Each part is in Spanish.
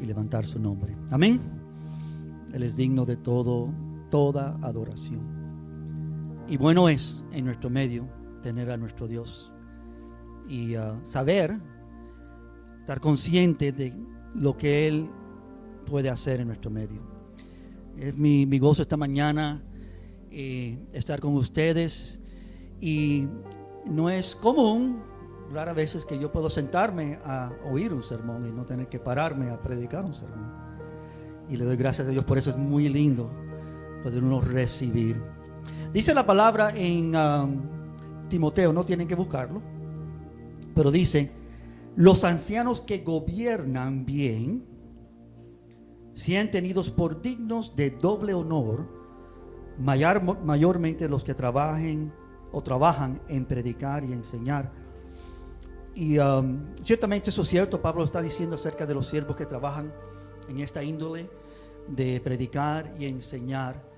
y levantar su nombre. Amén. Él es digno de toda adoración. Y bueno es en nuestro medio tener a nuestro Dios y saber, estar consciente de lo que Él puede hacer en nuestro medio. Es mi gozo esta mañana estar con ustedes, y no es común, raras veces, que yo puedo sentarme a oír un sermón y no tener que pararme a predicar un sermón. Y le doy gracias a Dios por eso. Es muy lindo poder uno recibir. Dice la palabra en Timoteo, no tienen que buscarlo, pero dice: los ancianos que gobiernan bien sean tenidos por dignos de doble honor, mayormente los que trabajan en predicar y enseñar. Y ciertamente eso es cierto. Pablo está diciendo acerca de los siervos que trabajan en esta índole de predicar y enseñar.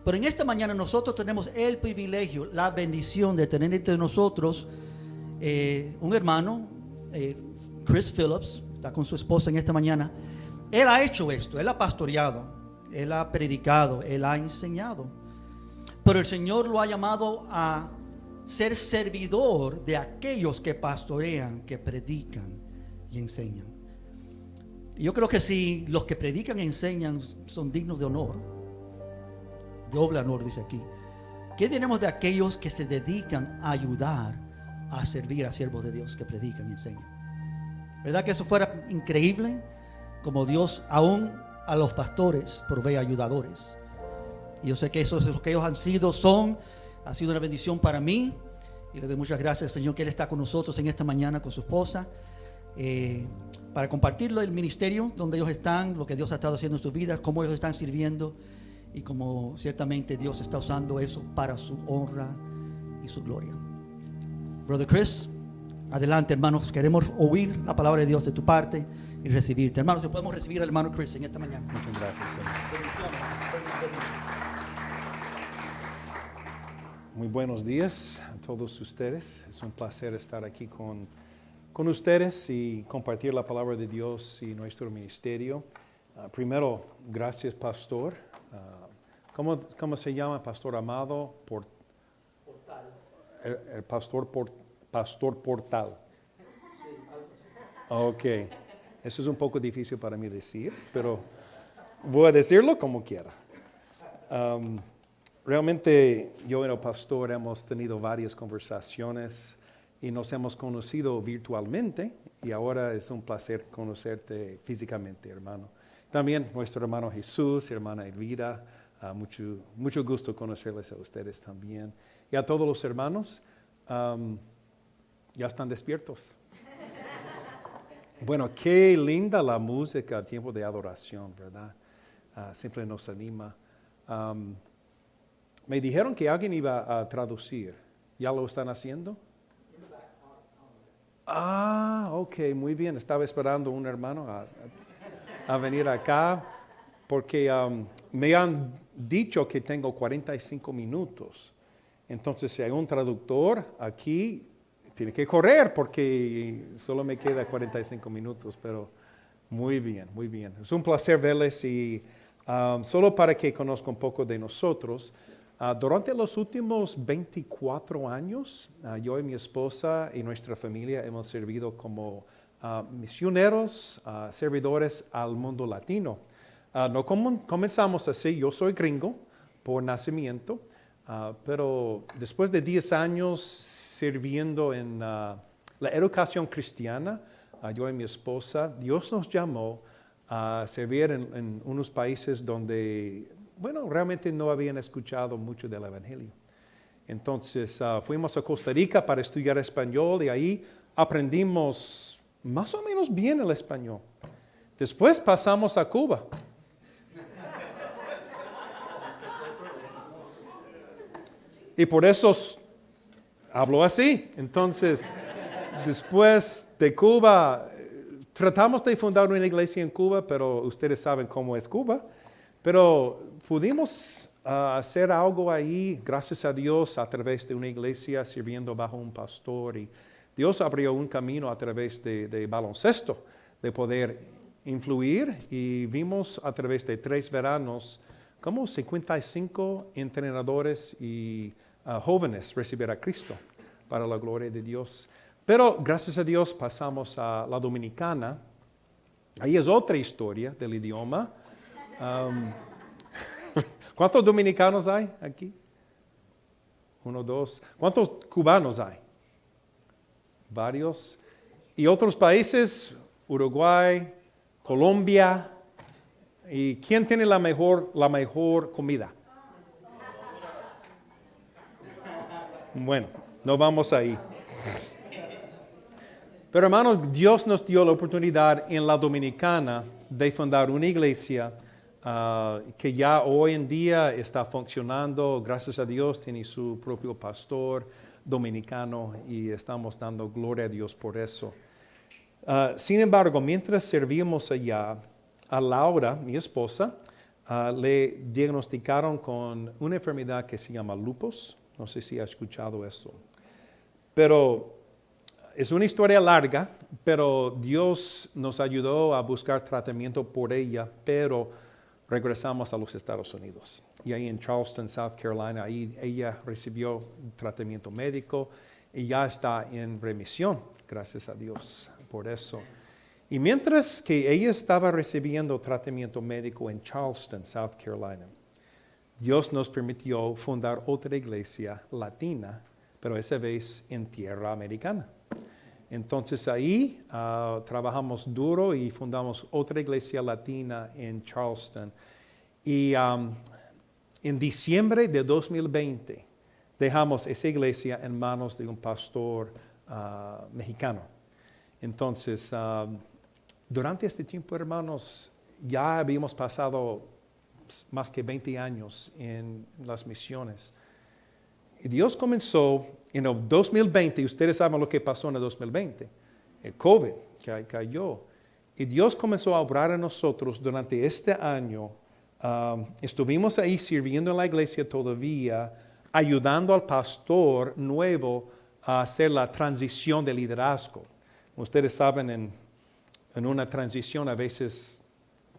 Pero en esta mañana nosotros tenemos el privilegio, la bendición de tener entre nosotros un hermano, Chris Phillips, está con su esposa en esta mañana. Él ha hecho esto, él ha pastoreado, él ha predicado, él ha enseñado. Pero el Señor lo ha llamado a ser servidor de aquellos que pastorean, que predican y enseñan. Y yo creo que si los que predican y enseñan son dignos de honor, doble honor dice aquí, ¿qué tenemos de aquellos que se dedican a ayudar a servir a siervos de Dios que predican y enseñan? ¿Verdad que eso fuera increíble? Como Dios aún a los pastores provee ayudadores. Y yo sé que eso es lo que ellos han sido, ha sido una bendición para mí. Y le doy muchas gracias, Señor, que Él está con nosotros en esta mañana con su esposa, para compartirlo el ministerio donde ellos están, lo que Dios ha estado haciendo en sus vidas, cómo ellos están sirviendo y cómo ciertamente Dios está usando eso para su honra y su gloria. Brother Chris, adelante, hermanos, queremos oír la palabra de Dios de tu parte y recibirte. Hermanos, si podemos recibir al hermano Chris en esta mañana. Muchas gracias, Señor. Muy buenos días a todos ustedes. Es un placer estar aquí con ustedes y compartir la palabra de Dios y nuestro ministerio. Primero, gracias, pastor. ¿Cómo se llama, pastor amado? Portal. El pastor Portal. Ok. Eso es un poco difícil para mí decir, pero voy a decirlo como quiera. Realmente yo y el pastor hemos tenido varias conversaciones y nos hemos conocido virtualmente, y ahora es un placer conocerte físicamente, hermano. También nuestro hermano Jesús, hermana Elvira, mucho gusto conocerles a ustedes también. Y a todos los hermanos, ya están despiertos. Bueno, qué linda la música a tiempo de adoración, ¿verdad? Siempre nos anima. Me dijeron que alguien iba a traducir. ¿Ya lo están haciendo? Ok, muy bien. Estaba esperando un hermano a venir acá, porque me han dicho que tengo 45 minutos. Entonces, si hay un traductor aquí, tiene que correr porque solo me queda 45 minutos, pero muy bien, muy bien. Es un placer verles y solo para que conozcan un poco de nosotros, durante los últimos 24 años, yo y mi esposa y nuestra familia hemos servido como misioneros, servidores al mundo latino. No comenzamos así, yo soy gringo por nacimiento, pero después de 10 años sirviendo en la educación cristiana, yo y mi esposa, Dios nos llamó a servir en unos países donde, bueno, realmente no habían escuchado mucho del Evangelio. Entonces fuimos a Costa Rica para estudiar español y ahí aprendimos más o menos bien el español. Después pasamos a Cuba. Y por eso hablo así. Entonces, después de Cuba, tratamos de fundar una iglesia en Cuba, pero ustedes saben cómo es Cuba. Pero pudimos hacer algo ahí, gracias a Dios, a través de una iglesia, sirviendo bajo un pastor. Y Dios abrió un camino a través de baloncesto, de poder influir y vimos a través de 3 veranos como 55 entrenadores y jóvenes recibir a Cristo para la gloria de Dios. Pero gracias a Dios pasamos a la Dominicana. Ahí es otra historia del idioma. ¿Cuántos dominicanos hay aquí? 1, 2. ¿Cuántos cubanos hay? Varios. ¿Y otros países? Uruguay, Colombia. ¿Y quién tiene la mejor comida? Bueno, no vamos ahí. Pero hermanos, Dios nos dio la oportunidad en la Dominicana de fundar una iglesia que ya hoy en día está funcionando. Gracias a Dios tiene su propio pastor dominicano y estamos dando gloria a Dios por eso. Sin embargo, mientras servíamos allá, a Laura, mi esposa, le diagnosticaron con una enfermedad que se llama lupus. No sé si ha escuchado eso. Pero es una historia larga, pero Dios nos ayudó a buscar tratamiento por ella, pero regresamos a los Estados Unidos. Y ahí en Charleston, South Carolina, ahí ella recibió tratamiento médico y ya está en remisión, gracias a Dios por eso. Y mientras que ella estaba recibiendo tratamiento médico en Charleston, South Carolina, Dios nos permitió fundar otra iglesia latina, pero esa vez en tierra americana. Entonces ahí trabajamos duro y fundamos otra iglesia latina en Charleston. Y en diciembre de 2020 dejamos esa iglesia en manos de un pastor mexicano. Entonces, durante este tiempo, hermanos, ya habíamos pasado más que 20 años en las misiones. Y Dios comenzó en el 2020, y ustedes saben lo que pasó en el 2020, el COVID que cayó. Y Dios comenzó a obrar en nosotros durante este año. Estuvimos ahí sirviendo en la iglesia todavía, ayudando al pastor nuevo a hacer la transición de liderazgo. Ustedes saben, en una transición a veces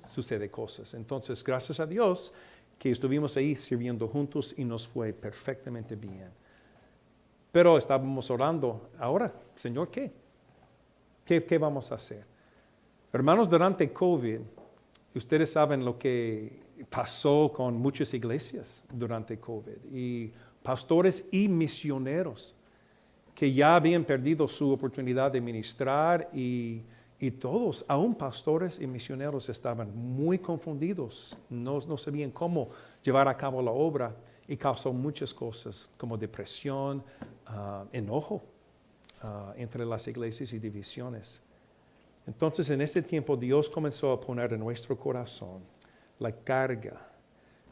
sucede cosas. Entonces, gracias a Dios que estuvimos ahí sirviendo juntos y nos fue perfectamente bien. Pero estábamos orando, ahora, Señor, ¿qué? ¿Qué vamos a hacer? Hermanos, durante COVID, ustedes saben lo que pasó con muchas iglesias durante COVID y pastores y misioneros que ya habían perdido su oportunidad de ministrar y todos, aún pastores y misioneros, estaban muy confundidos, no sabían cómo llevar a cabo la obra y causó muchas cosas como depresión, enojo entre las iglesias y divisiones. Entonces en este tiempo Dios comenzó a poner en nuestro corazón la carga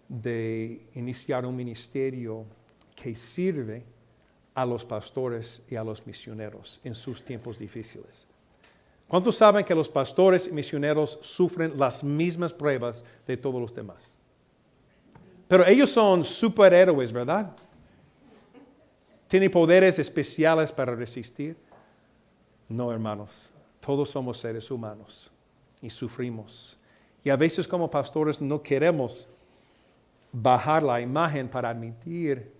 de iniciar un ministerio que sirve a los pastores y a los misioneros en sus tiempos difíciles. ¿Cuántos saben que los pastores y misioneros sufren las mismas pruebas de todos los demás? Pero ellos son superhéroes, ¿verdad? ¿Tienen poderes especiales para resistir? No, hermanos. Todos somos seres humanos y sufrimos. Y a veces como pastores no queremos bajar la imagen para admitir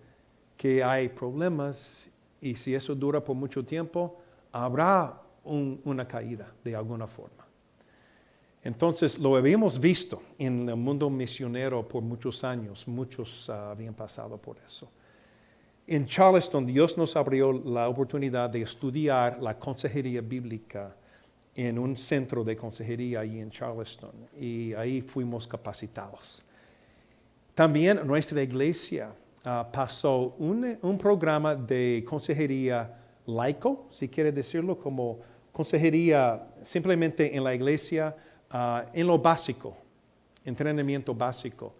que hay problemas y si eso dura por mucho tiempo, habrá una caída de alguna forma. Entonces lo habíamos visto en el mundo misionero por muchos años, muchos habían pasado por eso. En Charleston, Dios nos abrió la oportunidad de estudiar la consejería bíblica en un centro de consejería ahí en Charleston y ahí fuimos capacitados. También nuestra iglesia pasó un programa de consejería laico, si quiere decirlo, como consejería simplemente en la iglesia, en lo básico, entrenamiento básico.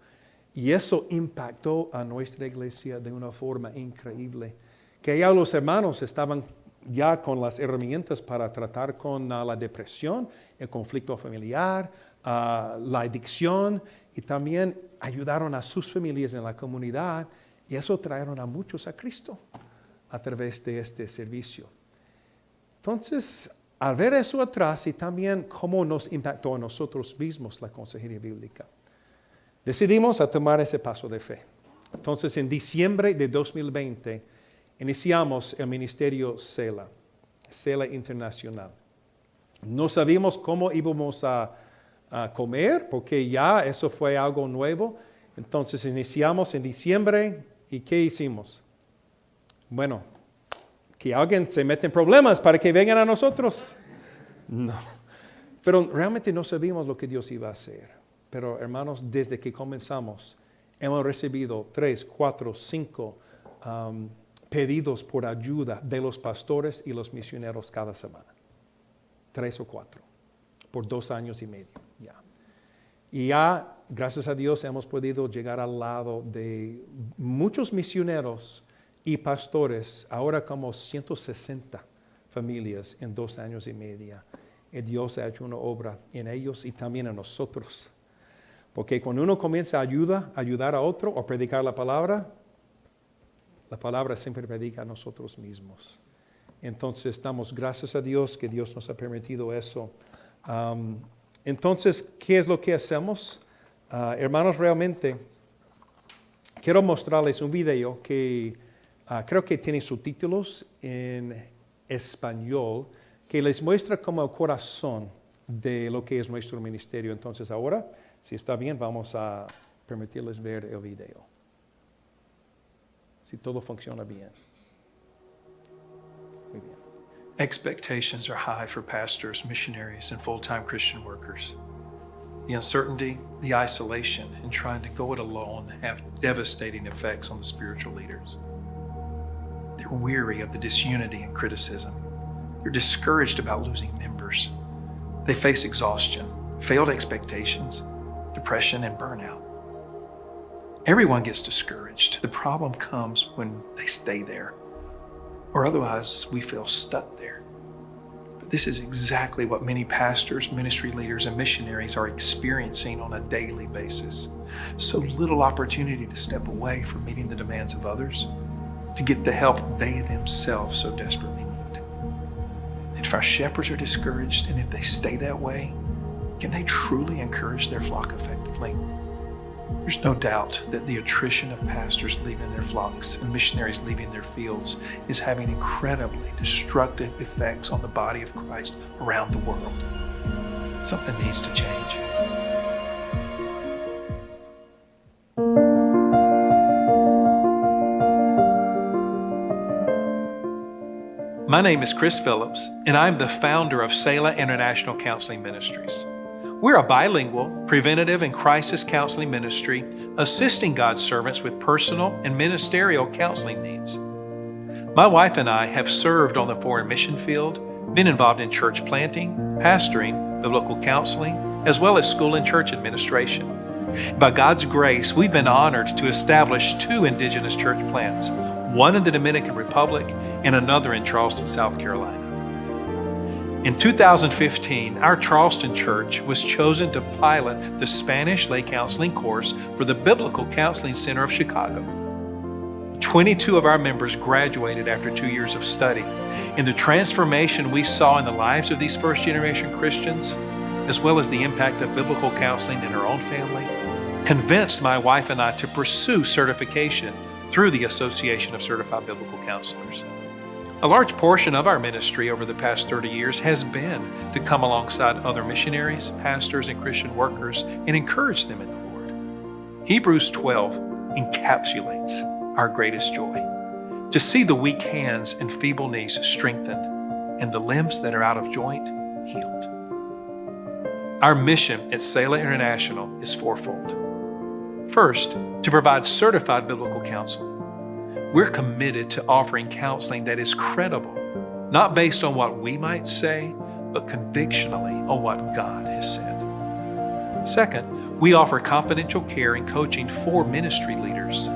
Y eso impactó a nuestra iglesia de una forma increíble, que ya los hermanos estaban ya con las herramientas para tratar con la depresión, el conflicto familiar, la adicción, y también ayudaron a sus familias en la comunidad, y eso trajeron a muchos a Cristo a través de este servicio. Entonces, al ver eso atrás y también cómo nos impactó a nosotros mismos la consejería bíblica, decidimos a tomar ese paso de fe. Entonces, en diciembre de 2020, iniciamos el ministerio Sela Internacional. No sabíamos cómo íbamos a comer, porque ya eso fue algo nuevo. Entonces, iniciamos en diciembre, ¿y qué hicimos? Bueno, que alguien se mete en problemas para que vengan a nosotros. No. Pero realmente no sabíamos lo que Dios iba a hacer. Pero hermanos, desde que comenzamos, hemos recibido 3, 4, 5 pedidos por ayuda de los pastores y los misioneros cada semana. 3 o 4, por 2 años y medio. Ya. Y ya, gracias a Dios, hemos podido llegar al lado de muchos misioneros y pastores, ahora como 160 familias en 2 años y medio. Y Dios ha hecho una obra en ellos y también en nosotros. Porque cuando uno comienza a ayudar a otro o predicar la palabra siempre predica a nosotros mismos. Entonces, damos gracias a Dios que Dios nos ha permitido eso. Entonces, ¿qué es lo que hacemos? Hermanos, realmente quiero mostrarles un video que creo que tiene subtítulos en español, que les muestra como el corazón de lo que es nuestro ministerio. Entonces ahora, si está bien, vamos a permitirles ver el video. Si todo funciona bien. Muy bien. Expectations are high for pastors, missionaries, and full-time Christian workers. The uncertainty, the isolation, and trying to go it alone have devastating effects on the spiritual leaders. They're weary of the disunity and criticism. They're discouraged about losing members. They face exhaustion, failed expectations, depression, and burnout. Everyone gets discouraged. The problem comes when they stay there, or otherwise we feel stuck there. But this is exactly what many pastors, ministry leaders, and missionaries are experiencing on a daily basis. So little opportunity to step away from meeting the demands of others, to get the help they themselves so desperately need. And if our shepherds are discouraged, and if they stay that way, can they truly encourage their flock effectively? There's no doubt that the attrition of pastors leaving their flocks and missionaries leaving their fields is having incredibly destructive effects on the body of Christ around the world. Something needs to change. My name is Chris Phillips, and I'm the founder of Sela International Counseling Ministries. We're a bilingual, preventative, and crisis counseling ministry assisting God's servants with personal and ministerial counseling needs. My wife and I have served on the foreign mission field, been involved in church planting, pastoring, biblical counseling, as well as school and church administration. By God's grace, we've been honored to establish 2 indigenous church plants, one in the Dominican Republic and another in Charleston, South Carolina. In 2015, our Charleston church was chosen to pilot the Spanish lay counseling course for the Biblical Counseling Center of Chicago. 22 of our members graduated after 2 years of study, and the transformation we saw in the lives of these first-generation Christians, as well as the impact of biblical counseling in our own family, convinced my wife and I to pursue certification through the Association of Certified Biblical Counselors. A large portion of our ministry over the past 30 years has been to come alongside other missionaries, pastors, and Christian workers and encourage them in the Lord. Hebrews 12 encapsulates our greatest joy: to see the weak hands and feeble knees strengthened and the limbs that are out of joint healed. Our mission at Sela International is fourfold. First, to provide certified biblical counseling. We're committed to offering counseling that is credible, not based on what we might say, but convictionally on what God has said. Second, we offer confidential care and coaching for ministry leaders.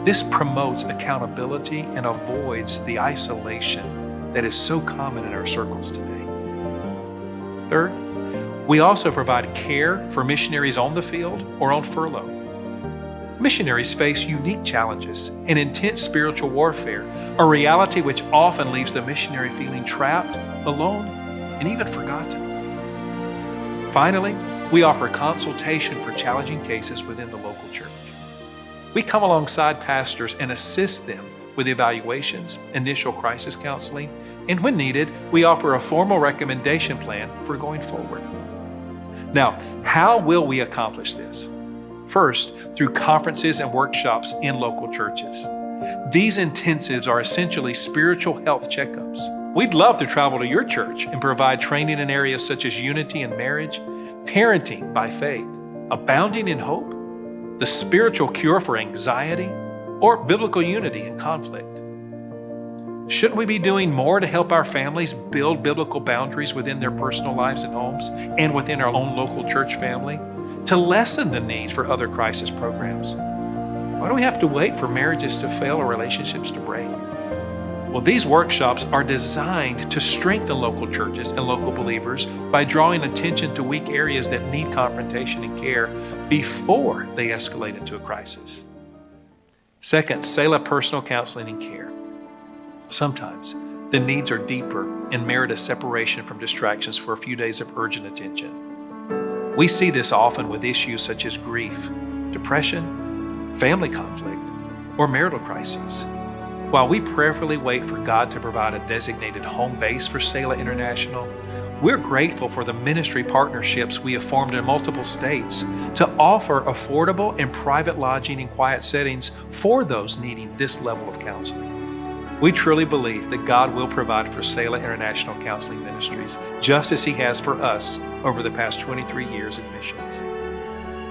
This promotes accountability and avoids the isolation that is so common in our circles today. Third, we also provide care for missionaries on the field or on furlough. Missionaries face unique challenges and intense spiritual warfare, a reality which often leaves the missionary feeling trapped alone, and even forgotten. Finally, we offer consultation for challenging cases within the local church. We come alongside pastors and assist them with evaluations, initial crisis counseling, and when needed, we offer a formal recommendation plan for going forward. Now, how will we accomplish this? First, through conferences and workshops in local churches. These intensives are essentially spiritual health checkups. We'd love to travel to your church and provide training in areas such as unity and marriage, parenting by faith, abounding in hope, the spiritual cure for anxiety, or biblical unity in conflict. Shouldn't we be doing more to help our families build biblical boundaries within their personal lives and homes and within our own local church family to lessen the need for other crisis programs? Why do we have to wait for marriages to fail or relationships to break? Well, these workshops are designed to strengthen local churches and local believers by drawing attention to weak areas that need confrontation and care before they escalate into a crisis. Second, Selah personal counseling and care. Sometimes the needs are deeper and merit a separation from distractions for a few days of urgent attention. We see this often with issues such as grief, depression, family conflict, or marital crises. While we prayerfully wait for God to provide a designated home base for Selah International, we're grateful for the ministry partnerships we have formed in multiple states to offer affordable and private lodging in quiet settings for those needing this level of counseling. We truly believe that God will provide for Selah International Counseling Ministries, just as He has for us over the past 23 years in missions.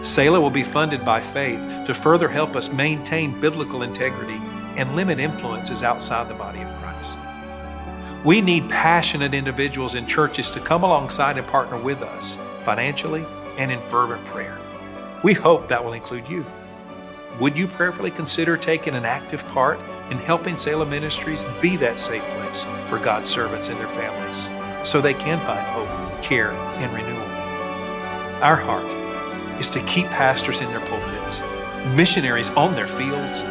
Selah will be funded by faith to further help us maintain biblical integrity and limit influences outside the body of Christ. We need passionate individuals in churches to come alongside and partner with us financially and in fervent prayer. We hope that will include you. Would you prayerfully consider taking an active part in helping Selah Ministries be that safe place for God's servants and their families so they can find hope, care, and renewal? Our heart is to keep pastors in their pulpits, missionaries on their fields,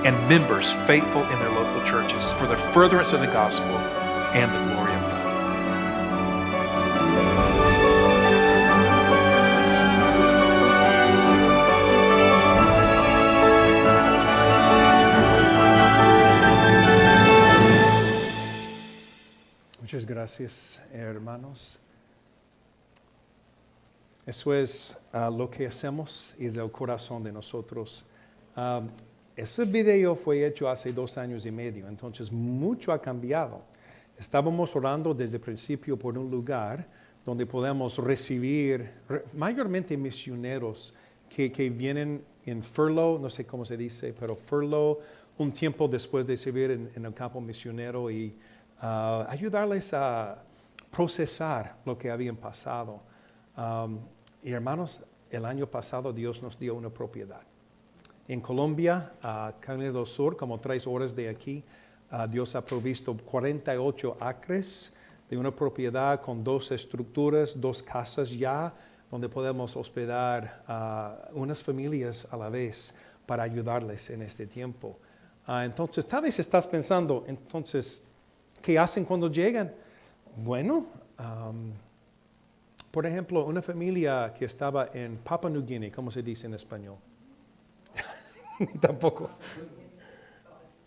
and members faithful in their local churches for the furtherance of the gospel and the glory of God. Muchas gracias, hermanos. Eso es lo que hacemos y es el corazón de nosotros. Ese video fue hecho hace 2 años y medio, entonces mucho ha cambiado. Estábamos orando desde el principio por un lugar donde podemos recibir mayormente misioneros que vienen en furlough, no sé cómo se dice, pero furlough, un tiempo después de servir en el campo misionero y ayudarles a procesar lo que habían pasado. Y hermanos, el año pasado Dios nos dio una propiedad. En Colombia, Carolina del Sur, como 3 horas de aquí, Dios ha provisto 48 acres de una propiedad con 2 estructuras, 2 casas ya, donde podemos hospedar unas familias a la vez para ayudarles en este tiempo. Entonces, tal vez estás pensando, entonces, ¿qué hacen cuando llegan? Bueno, por ejemplo, una familia que estaba en Papua New Guinea, ¿cómo se dice en español? Tampoco.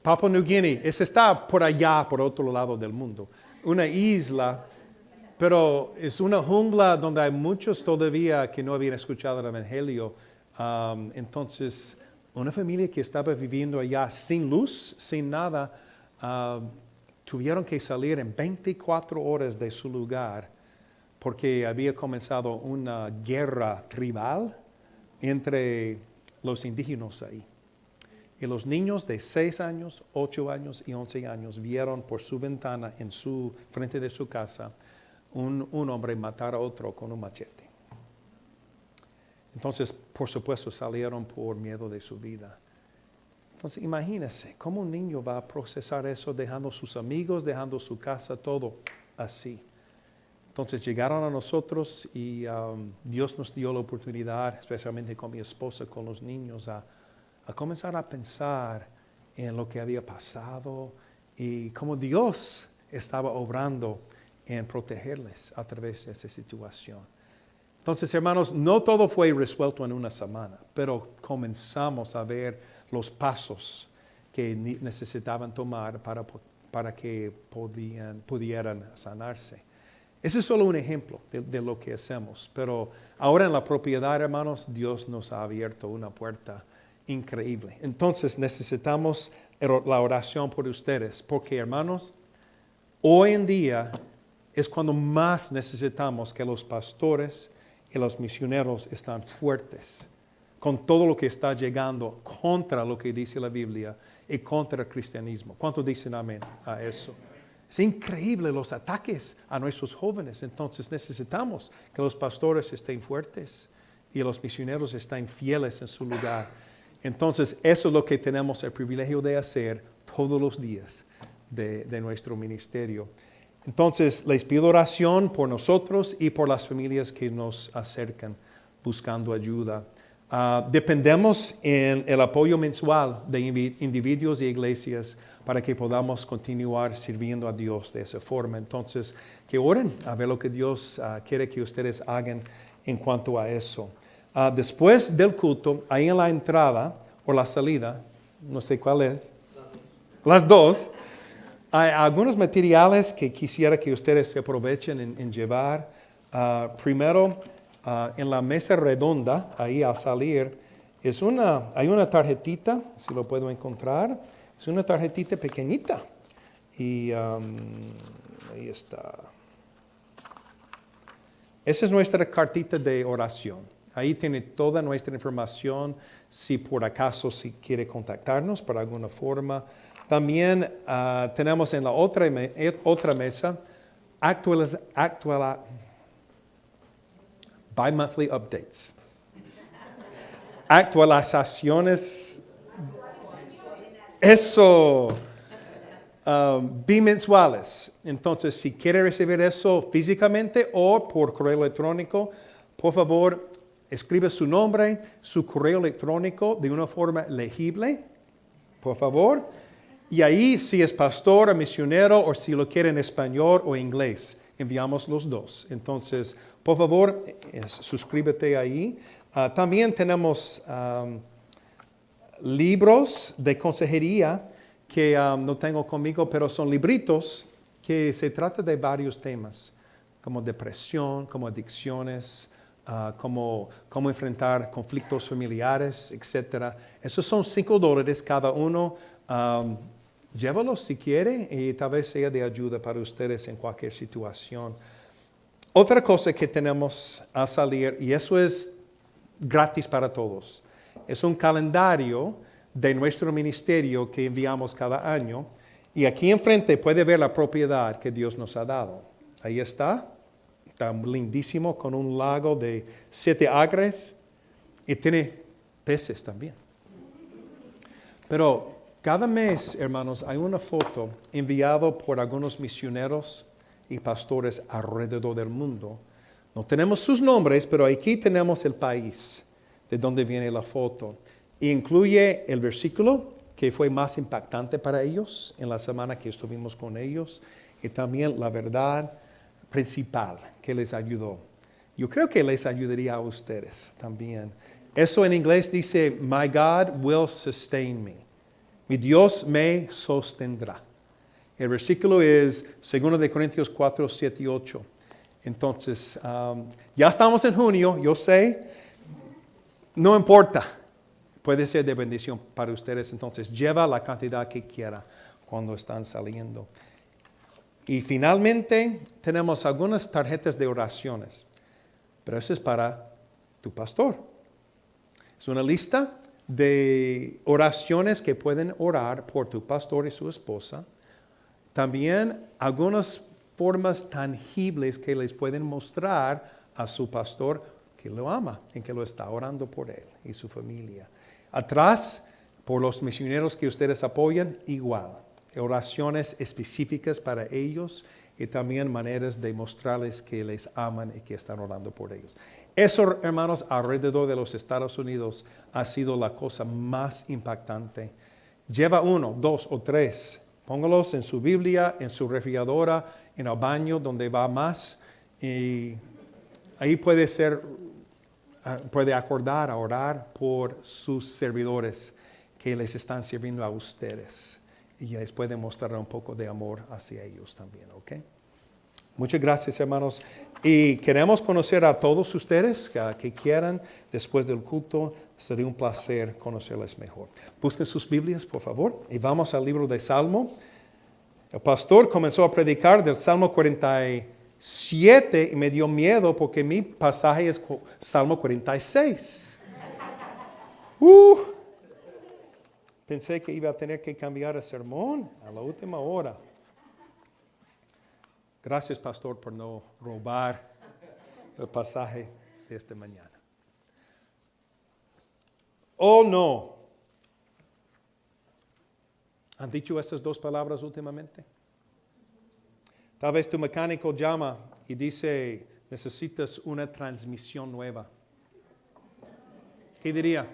Papua New Guinea, ese está por allá, por otro lado del mundo. Una isla, pero es una jungla donde hay muchos todavía que no habían escuchado el Evangelio. Entonces, una familia que estaba viviendo allá sin luz, sin nada, tuvieron que salir en 24 horas de su lugar porque había comenzado una guerra tribal entre los indígenas ahí. Y los niños de 6 años, 8 años y 11 años vieron por su ventana en su frente de su casa un hombre matar a otro con un machete. Entonces, por supuesto, salieron por miedo de su vida. Entonces, imagínense cómo un niño va a procesar eso dejando sus amigos, dejando su casa, todo así. Entonces llegaron a nosotros y Dios nos dio la oportunidad, especialmente con mi esposa, con los niños, a comenzar a pensar en lo que había pasado y cómo Dios estaba obrando en protegerles a través de esa situación. Entonces, hermanos, no todo fue resuelto en una semana, pero comenzamos a ver los pasos que necesitaban tomar para que pudieran sanarse. Ese es solo un ejemplo de lo que hacemos, pero ahora en la propiedad, hermanos, Dios nos ha abierto una puerta increíble. Entonces necesitamos la oración por ustedes, porque, hermanos, hoy en día es cuando más necesitamos que los pastores y los misioneros están fuertes con todo lo que está llegando contra lo que dice la Biblia y contra el cristianismo. ¿Cuántos dicen amén a eso? Es increíble los ataques a nuestros jóvenes. Entonces necesitamos que los pastores estén fuertes y los misioneros estén fieles en su lugar. Entonces eso es lo que tenemos el privilegio de hacer todos los días de nuestro ministerio. Entonces les pido oración por nosotros y por las familias que nos acercan buscando ayuda. Dependemos en el apoyo mensual de individuos y iglesias para que podamos continuar sirviendo a Dios de esa forma. Entonces, que oren a ver lo que Dios quiere que ustedes hagan en cuanto a eso. Después del culto, ahí en la entrada o la salida, no sé cuál es, las dos, hay algunos materiales que quisiera que ustedes se aprovechen en llevar. Primero, en la mesa redonda, ahí al salir, hay una tarjetita, si lo puedo encontrar, es una tarjetita pequeñita. Y ahí está. Esa es nuestra cartita de oración. Ahí tiene toda nuestra información, si por acaso si quiere contactarnos por alguna forma. También tenemos en la otra mesa bi-monthly updates. Actualizaciones. Eso. Bimensuales. Entonces, si quiere recibir eso físicamente o por correo electrónico, por favor, escribe su nombre, su correo electrónico de una forma legible, por favor. Y ahí, si es pastor o misionero, o si lo quiere en español o inglés, enviamos los dos. Entonces, por favor, suscríbete ahí. También tenemos libros de consejería que no tengo conmigo, pero son libritos que se tratan de varios temas, como depresión, como adicciones, cómo enfrentar conflictos familiares, etc. Esos son $5 cada uno. Llévalos si quiere y tal vez sea de ayuda para ustedes en cualquier situación. Otra cosa que tenemos a salir, y eso es gratis para todos, es un calendario de nuestro ministerio que enviamos cada año. Y aquí enfrente puede ver la propiedad que Dios nos ha dado. Ahí está lindísimo, con un lago de 7 acres y tiene peces también. Pero cada mes, hermanos, hay una foto enviada por algunos misioneros y pastores alrededor del mundo. No tenemos sus nombres, pero aquí tenemos el país de donde viene la foto. E incluye el versículo que fue más impactante para ellos en la semana que estuvimos con ellos y también la verdad principal que les ayudó. Yo creo que les ayudaría a ustedes también. Eso en inglés dice, My God will sustain me. Mi Dios me sostendrá. El versículo es 2 Corintios 4, 7 y 8. Entonces, ya estamos en junio, yo sé, no importa. Puede ser de bendición para ustedes. Entonces, lleva la cantidad que quiera cuando están saliendo. Y finalmente, tenemos algunas tarjetas de oraciones. Pero eso es para tu pastor. Es una lista de oraciones que pueden orar por tu pastor y su esposa. También algunas formas tangibles que les pueden mostrar a su pastor que lo ama y que lo está orando por él y su familia. Atrás, por los misioneros que ustedes apoyan, igual. Oraciones específicas para ellos y también maneras de mostrarles que les aman y que están orando por ellos. Eso, hermanos, alrededor de los Estados Unidos ha sido la cosa más impactante. Lleva 1, 2 o 3 Póngalos en su Biblia, en su refrigeradora, en el baño, donde va más. Y ahí puede acordar a orar por sus servidores que les están sirviendo a ustedes. Y les puede mostrar un poco de amor hacia ellos también, ¿ok? Muchas gracias, hermanos. Y queremos conocer a todos ustedes que quieran después del culto. Sería un placer conocerles mejor. Busquen sus Biblias, por favor, y vamos al libro de Salmo. El pastor comenzó a predicar del Salmo 47 y me dio miedo porque mi pasaje es Salmo 46. Pensé que iba a tener que cambiar el sermón a la última hora. Gracias, pastor, por no robar el pasaje de esta mañana. Oh, no. ¿Han dicho estas dos palabras últimamente? Tal vez tu mecánico llama y dice, necesitas una transmisión nueva. ¿Qué diría?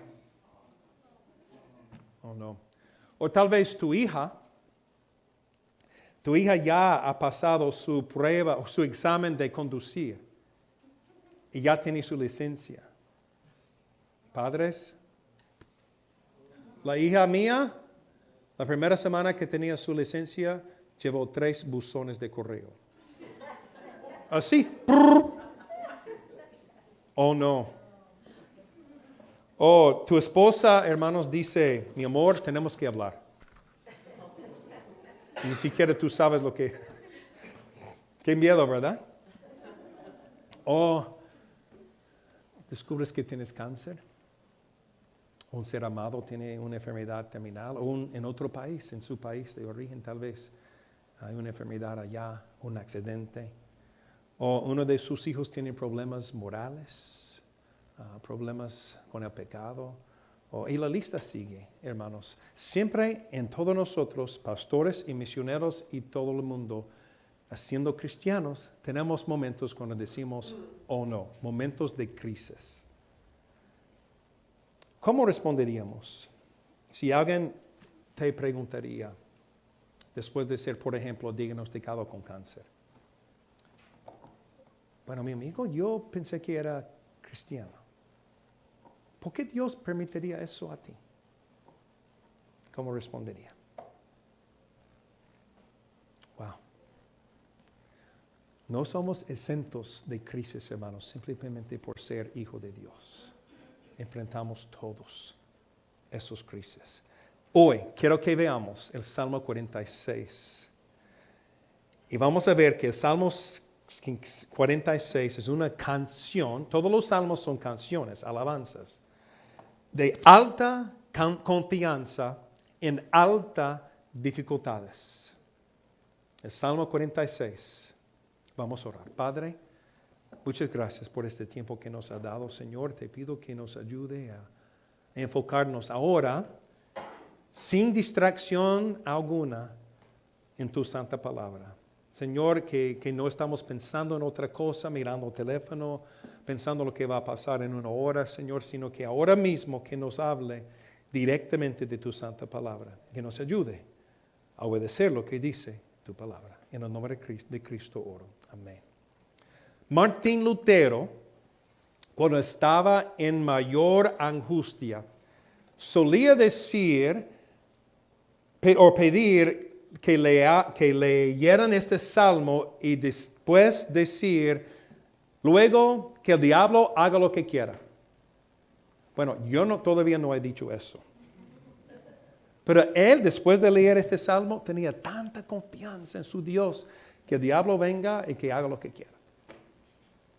Oh, no. O tal vez tu hija ya ha pasado su prueba o su examen de conducir y ya tiene su licencia. Padres, la hija mía, la primera semana que tenía su licencia, llevó 3 buzones de correo. Así. Oh, no. Oh, tu esposa, hermanos, dice, mi amor, tenemos que hablar. Ni siquiera tú sabes lo que... Qué miedo, ¿verdad? Oh, descubres que tienes cáncer. Un ser amado tiene una enfermedad terminal. O en otro país, en su país de origen tal vez, hay una enfermedad allá, un accidente. O uno de sus hijos tiene problemas morales, problemas con el pecado. Y la lista sigue, hermanos. Siempre en todos nosotros, pastores y misioneros y todo el mundo, siendo cristianos, tenemos momentos cuando decimos, oh no, momentos de crisis. ¿Cómo responderíamos si alguien te preguntaría, después de ser, por ejemplo, diagnosticado con cáncer? Bueno, mi amigo, yo pensé que era cristiano. ¿Por qué Dios permitiría eso a ti? ¿Cómo respondería? Wow. No somos exentos de crisis, hermanos, simplemente por ser hijo de Dios. Enfrentamos todos esos crisis. Hoy quiero que veamos el Salmo 46. Y vamos a ver que el Salmo 46 es una canción. Todos los salmos son canciones, alabanzas, de alta confianza en altas dificultades. El Salmo 46. Vamos a orar. Padre, muchas gracias por este tiempo que nos ha dado, Señor. Te pido que nos ayude a enfocarnos ahora, sin distracción alguna, en tu santa palabra. Señor, que no estamos pensando en otra cosa, mirando el teléfono, pensando lo que va a pasar en una hora, Señor, sino que ahora mismo que nos hable directamente de tu santa palabra, que nos ayude a obedecer lo que dice tu palabra. En el nombre de Cristo oro. Amén. Martín Lutero, cuando estaba en mayor angustia, solía decir o pedir que leyeran este salmo y después decir, luego que el diablo haga lo que quiera. Bueno, yo todavía no he dicho eso. Pero él, después de leer este salmo, tenía tanta confianza en su Dios que el diablo venga y que haga lo que quiera.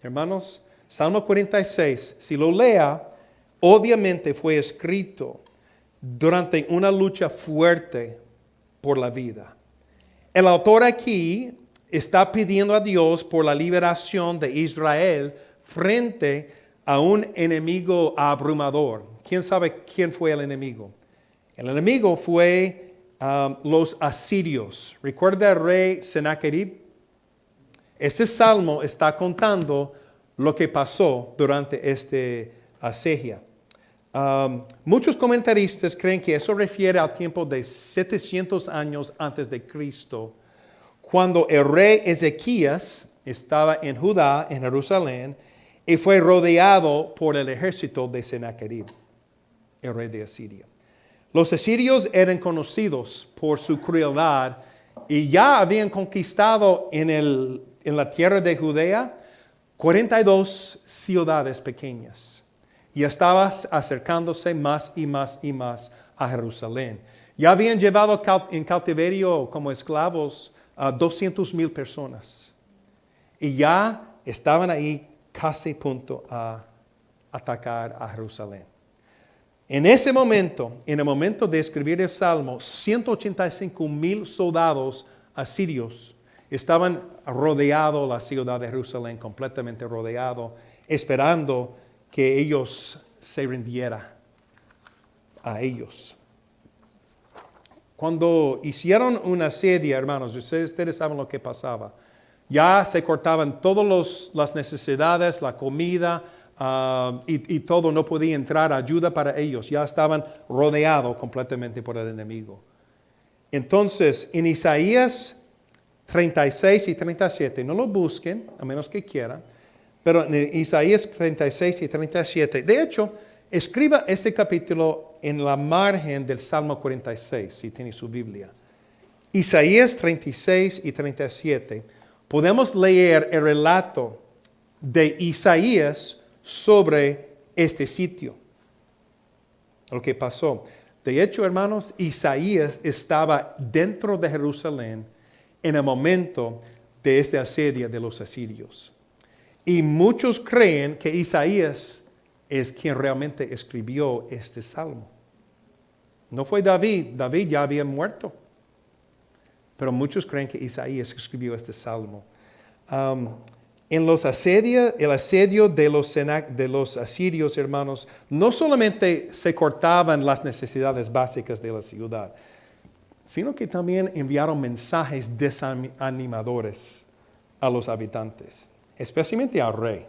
Hermanos, Salmo 46, si lo lea, obviamente fue escrito durante una lucha fuerte por la vida. El autor aquí está pidiendo a Dios por la liberación de Israel frente a un enemigo abrumador. ¿Quién sabe quién fue el enemigo? El enemigo fue los asirios. ¿Recuerda el rey Sennacherib? Este salmo está contando lo que pasó durante este asedio. Muchos comentaristas creen que eso refiere al tiempo de 700 años antes de Cristo, cuando el rey Ezequías estaba en Judá, en Jerusalén, y fue rodeado por el ejército de Sennacherib, el rey de Asiria. Los asirios eran conocidos por su crueldad y ya habían conquistado en la tierra de Judea 42 ciudades pequeñas. Y estaba acercándose más y más y más a Jerusalén. Ya habían llevado en cautiverio como esclavos a 200,000 personas. Y ya estaban ahí casi a punto a atacar a Jerusalén. En ese momento, en el momento de escribir el Salmo, 185,000 soldados asirios estaban rodeando la ciudad de Jerusalén, completamente rodeado, esperando que ellos se rindieran a ellos. Cuando hicieron una asedio, hermanos, ustedes saben lo que pasaba. Ya se cortaban todas las necesidades, la comida y todo, no podía entrar ayuda para ellos. Ya estaban rodeados completamente por el enemigo. Entonces, en Isaías 36 y 37, no lo busquen, a menos que quieran, pero en Isaías 36 y 37, de hecho, escriba este capítulo en la margen del Salmo 46, si tiene su Biblia. Isaías 36 y 37, podemos leer el relato de Isaías sobre este sitio, lo que pasó. De hecho, hermanos, Isaías estaba dentro de Jerusalén en el momento de este asedio de los asirios. Y muchos creen que Isaías es quien realmente escribió este salmo. No fue David, David ya había muerto. Pero muchos creen que Isaías escribió este salmo. En el asedio de los asirios, hermanos, no solamente se cortaban las necesidades básicas de la ciudad, sino que también enviaron mensajes desanimadores a los habitantes, especialmente al rey.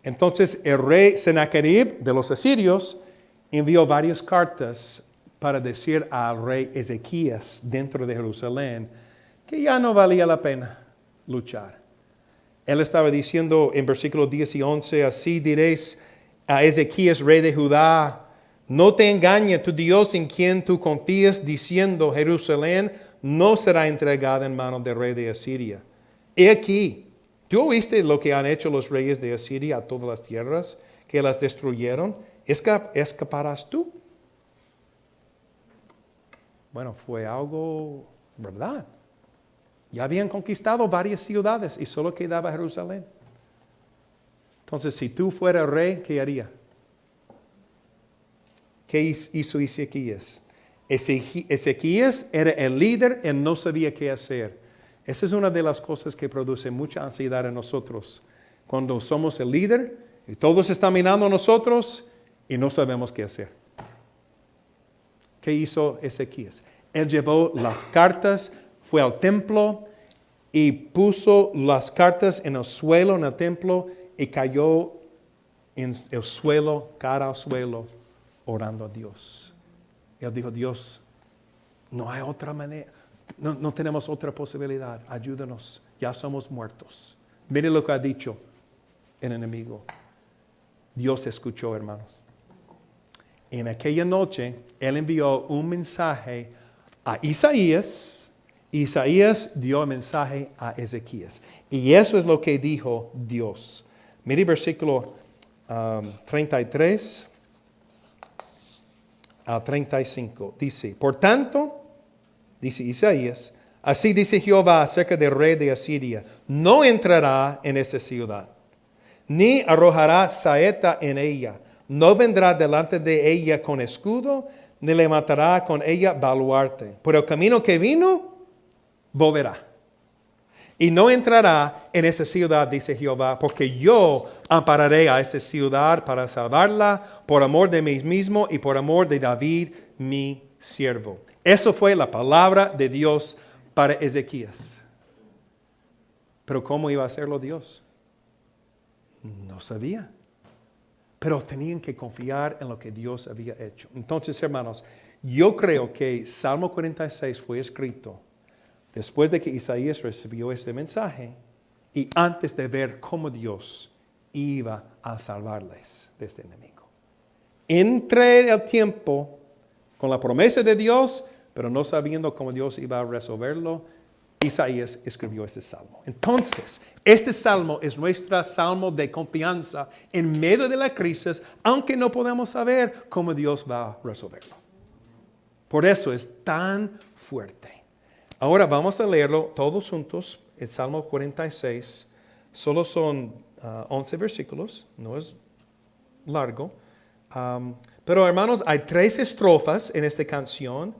Entonces el rey Sennacherib de los asirios envió varias cartas para decir al rey Ezequías dentro de Jerusalén que ya no valía la pena luchar. Él estaba diciendo en versículos 10 y 11, así diréis a Ezequías, rey de Judá, no te engañe tu Dios en quien tú confías, diciendo, Jerusalén no será entregada en manos del rey de Asiria. He aquí, ¿tú oíste lo que han hecho los reyes de Asiria a todas las tierras que las destruyeron? ¿Escaparás tú? Bueno, fue algo, ¿verdad? Ya habían conquistado varias ciudades y solo quedaba Jerusalén. Entonces, si tú fueras rey, ¿qué haría? ¿Qué hizo Ezequías? Ezequías era el líder y no sabía qué hacer. Esa es una de las cosas que produce mucha ansiedad en nosotros. Cuando somos el líder y todos están mirando a nosotros y no sabemos qué hacer. ¿Qué hizo Ezequías? Él llevó las cartas, fue al templo y puso las cartas en el suelo, en el templo, y cayó en el suelo, cara al suelo, orando a Dios. Él dijo, Dios, no hay otra manera, no tenemos otra posibilidad, ayúdanos, ya somos muertos. Mire lo que ha dicho el enemigo. Dios escuchó, hermanos. En aquella noche, Él envió un mensaje a Isaías. Isaías dio el mensaje a Ezequías. Y eso es lo que dijo Dios. Mire versículo 33 a 35. Dice, por tanto, dice Isaías, así dice Jehová acerca del rey de Asiria, no entrará en esa ciudad, ni arrojará saeta en ella, no vendrá delante de ella con escudo, ni levantará con ella baluarte. Por el camino que vino, volverá. Y no entrará en esa ciudad, dice Jehová, porque yo ampararé a esa ciudad para salvarla por amor de mí mismo y por amor de David, mi siervo. Eso fue la palabra de Dios para Ezequías. Pero ¿cómo iba a hacerlo Dios? No sabía. pero tenían que confiar en lo que Dios había hecho. Entonces, hermanos, yo creo que Salmo 46 fue escrito después de que Isaías recibió este mensaje y antes de ver cómo Dios iba a salvarles de este enemigo. Entre el tiempo con la promesa de Dios, pero no sabiendo cómo Dios iba a resolverlo, Isaías escribió este salmo. Entonces, este salmo es nuestro salmo de confianza en medio de la crisis, aunque no podemos saber cómo Dios va a resolverlo. Por eso es tan fuerte. Ahora vamos a leerlo todos juntos, el Salmo 46. Solo son 11 versículos, no es largo. Pero hermanos, hay 3 estrofas en esta canción.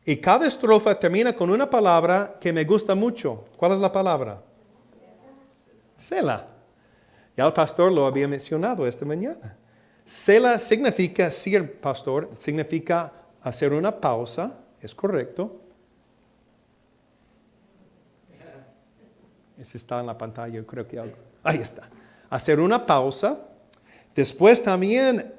Y cada estrofa termina con una palabra que me gusta mucho. ¿Cuál es la palabra? Selah. Ya el pastor lo había mencionado esta mañana. Selah significa, sí, el pastor, significa hacer una pausa. Es correcto. Ese está en la pantalla, yo creo que ahí está. Hacer una pausa. Después también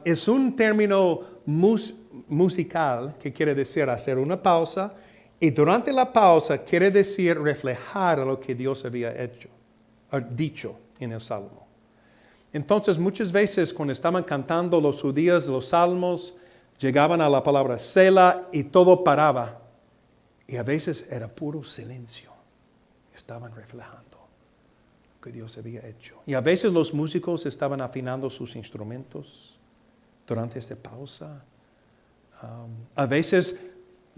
es un término musical que quiere decir hacer una pausa, y durante la pausa quiere decir reflejar lo que Dios había dicho en el Salmo. Entonces muchas veces cuando estaban cantando los judíos los salmos, llegaban a la palabra Selah y todo paraba, y a veces era puro silencio. Estaban reflejando que Dios había hecho. Y a veces los músicos estaban afinando sus instrumentos durante esta pausa. A veces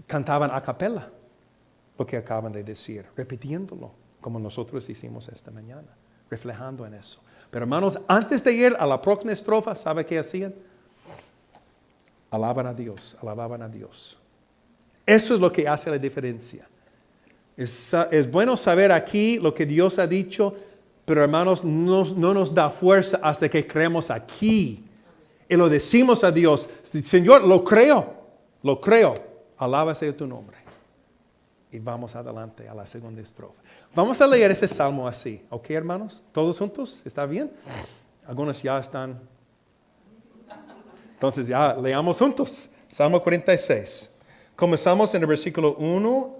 cantaban a capella lo que acaban de decir, repitiéndolo, como nosotros hicimos esta mañana, reflejando en eso. Pero hermanos, antes de ir a la próxima estrofa, ¿sabe qué hacían? Alaban a Dios, alababan a Dios. Eso es lo que hace la diferencia. Es bueno saber aquí lo que Dios ha dicho, pero hermanos, no nos da fuerza hasta que creemos aquí. Y lo decimos a Dios, Señor, lo creo, alábase tu nombre. Y vamos adelante a la segunda estrofa. Vamos a leer ese salmo así, ¿ok, hermanos? ¿Todos juntos? ¿Está bien? Algunos ya están. Entonces ya leamos juntos. Salmo 46. Comenzamos en el versículo 1.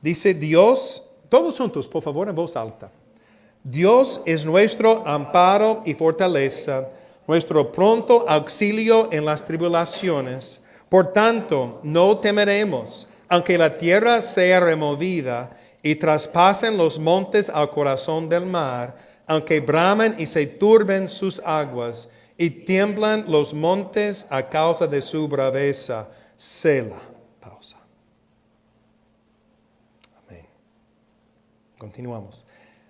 Dice Dios, todos juntos, por favor, en voz alta. Dios es nuestro amparo y fortaleza, nuestro pronto auxilio en las tribulaciones. Por tanto, no temeremos, aunque la tierra sea removida y traspasen los montes al corazón del mar, aunque bramen y se turben sus aguas y tiemblan los montes a causa de su braveza. Selah. Pausa. Amén. Continuamos.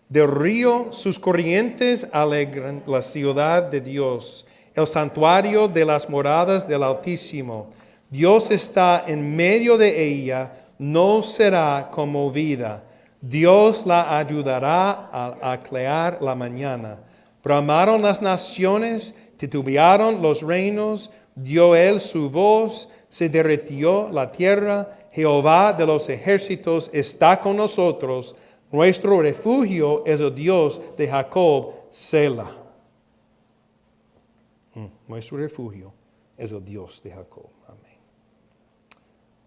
Del río sus corrientes alegran la ciudad de Dios, el santuario de las moradas del Altísimo. Dios está en medio de ella, no será conmovida. Dios la ayudará a aclarar la mañana. Bramaron las naciones, titubearon los reinos, dio él su voz, se derritió la tierra. Jehová de los ejércitos está con nosotros. Nuestro refugio es el Dios de Jacob, Selah. Nuestro refugio es el Dios de Jacob. Amén.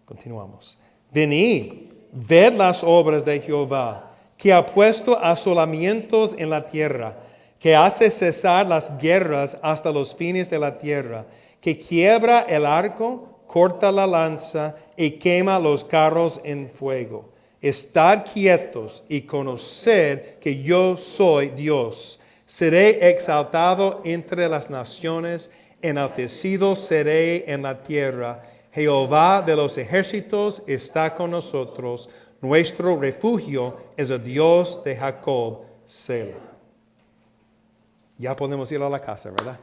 Continuamos. Venid, ved las obras de Jehová, que ha puesto asolamientos en la tierra, que hace cesar las guerras hasta los fines de la tierra, que quiebra el arco, corta la lanza y quema los carros en fuego. Estad quietos y conoced que yo soy Dios. Seré exaltado entre las naciones, enaltecido seré en la tierra. Jehová de los ejércitos está con nosotros. Nuestro refugio es el Dios de Jacob, Selah. Ya podemos ir a la casa, ¿verdad?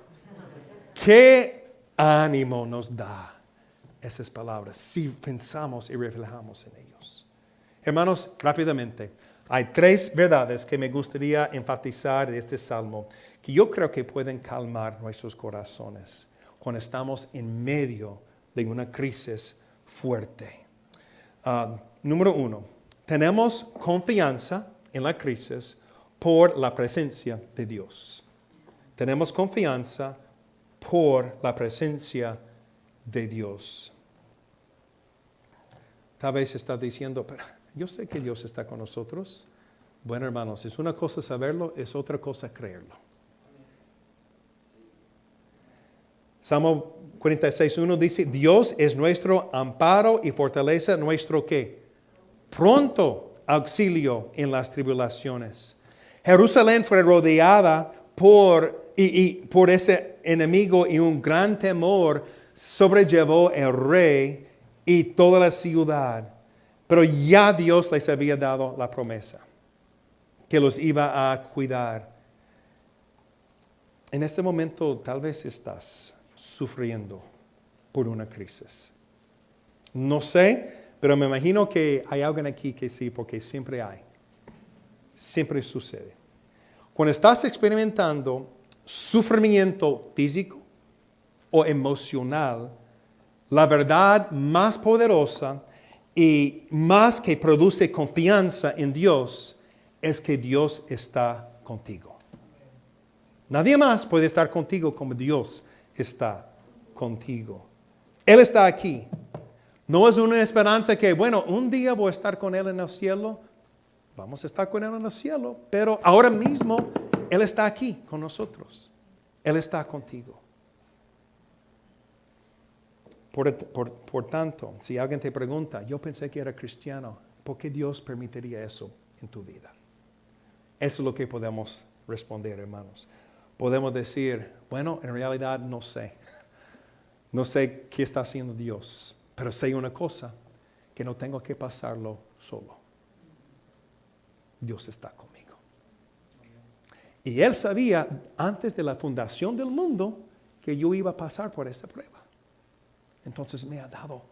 ¿Qué ánimo nos da esas palabras si pensamos y reflejamos en ellos? Hermanos, rápidamente, hay 3 verdades que me gustaría enfatizar de este salmo que yo creo que pueden calmar nuestros corazones cuando estamos en medio de una crisis fuerte. Número 1, tenemos confianza en la crisis por la presencia de Dios. Tenemos confianza por la presencia de Dios. Tal vez está diciendo, pero yo sé que Dios está con nosotros. Bueno, hermanos, es una cosa saberlo, es otra cosa creerlo. Salmo 46:1 dice, Dios es nuestro amparo y fortaleza, nuestro ¿qué? Pronto auxilio en las tribulaciones. Jerusalén fue rodeada por ese enemigo y un gran temor sobrellevó el rey y toda la ciudad. Pero ya Dios les había dado la promesa que los iba a cuidar. En este momento tal vez estás sufriendo por una crisis. No sé, pero me imagino que hay alguien aquí que sí, porque siempre hay. Siempre sucede. Cuando estás experimentando sufrimiento físico o emocional, la verdad más poderosa y más que produce confianza en Dios es que Dios está contigo. Nadie más puede estar contigo como Dios está contigo. Él está aquí. No es una esperanza que, bueno, un día voy a estar con Él en el cielo. Vamos a estar con Él en el cielo, pero ahora mismo Él está aquí con nosotros. Él está contigo. Por tanto, si alguien te pregunta, yo pensé que era cristiano, ¿por qué Dios permitiría eso en tu vida? Eso es lo que podemos responder, hermanos. Podemos decir, bueno, en realidad no sé. No sé qué está haciendo Dios, pero sé una cosa, que no tengo que pasarlo solo. Dios está conmigo. Y Él sabía antes de la fundación del mundo que yo iba a pasar por esa prueba. Entonces me ha dado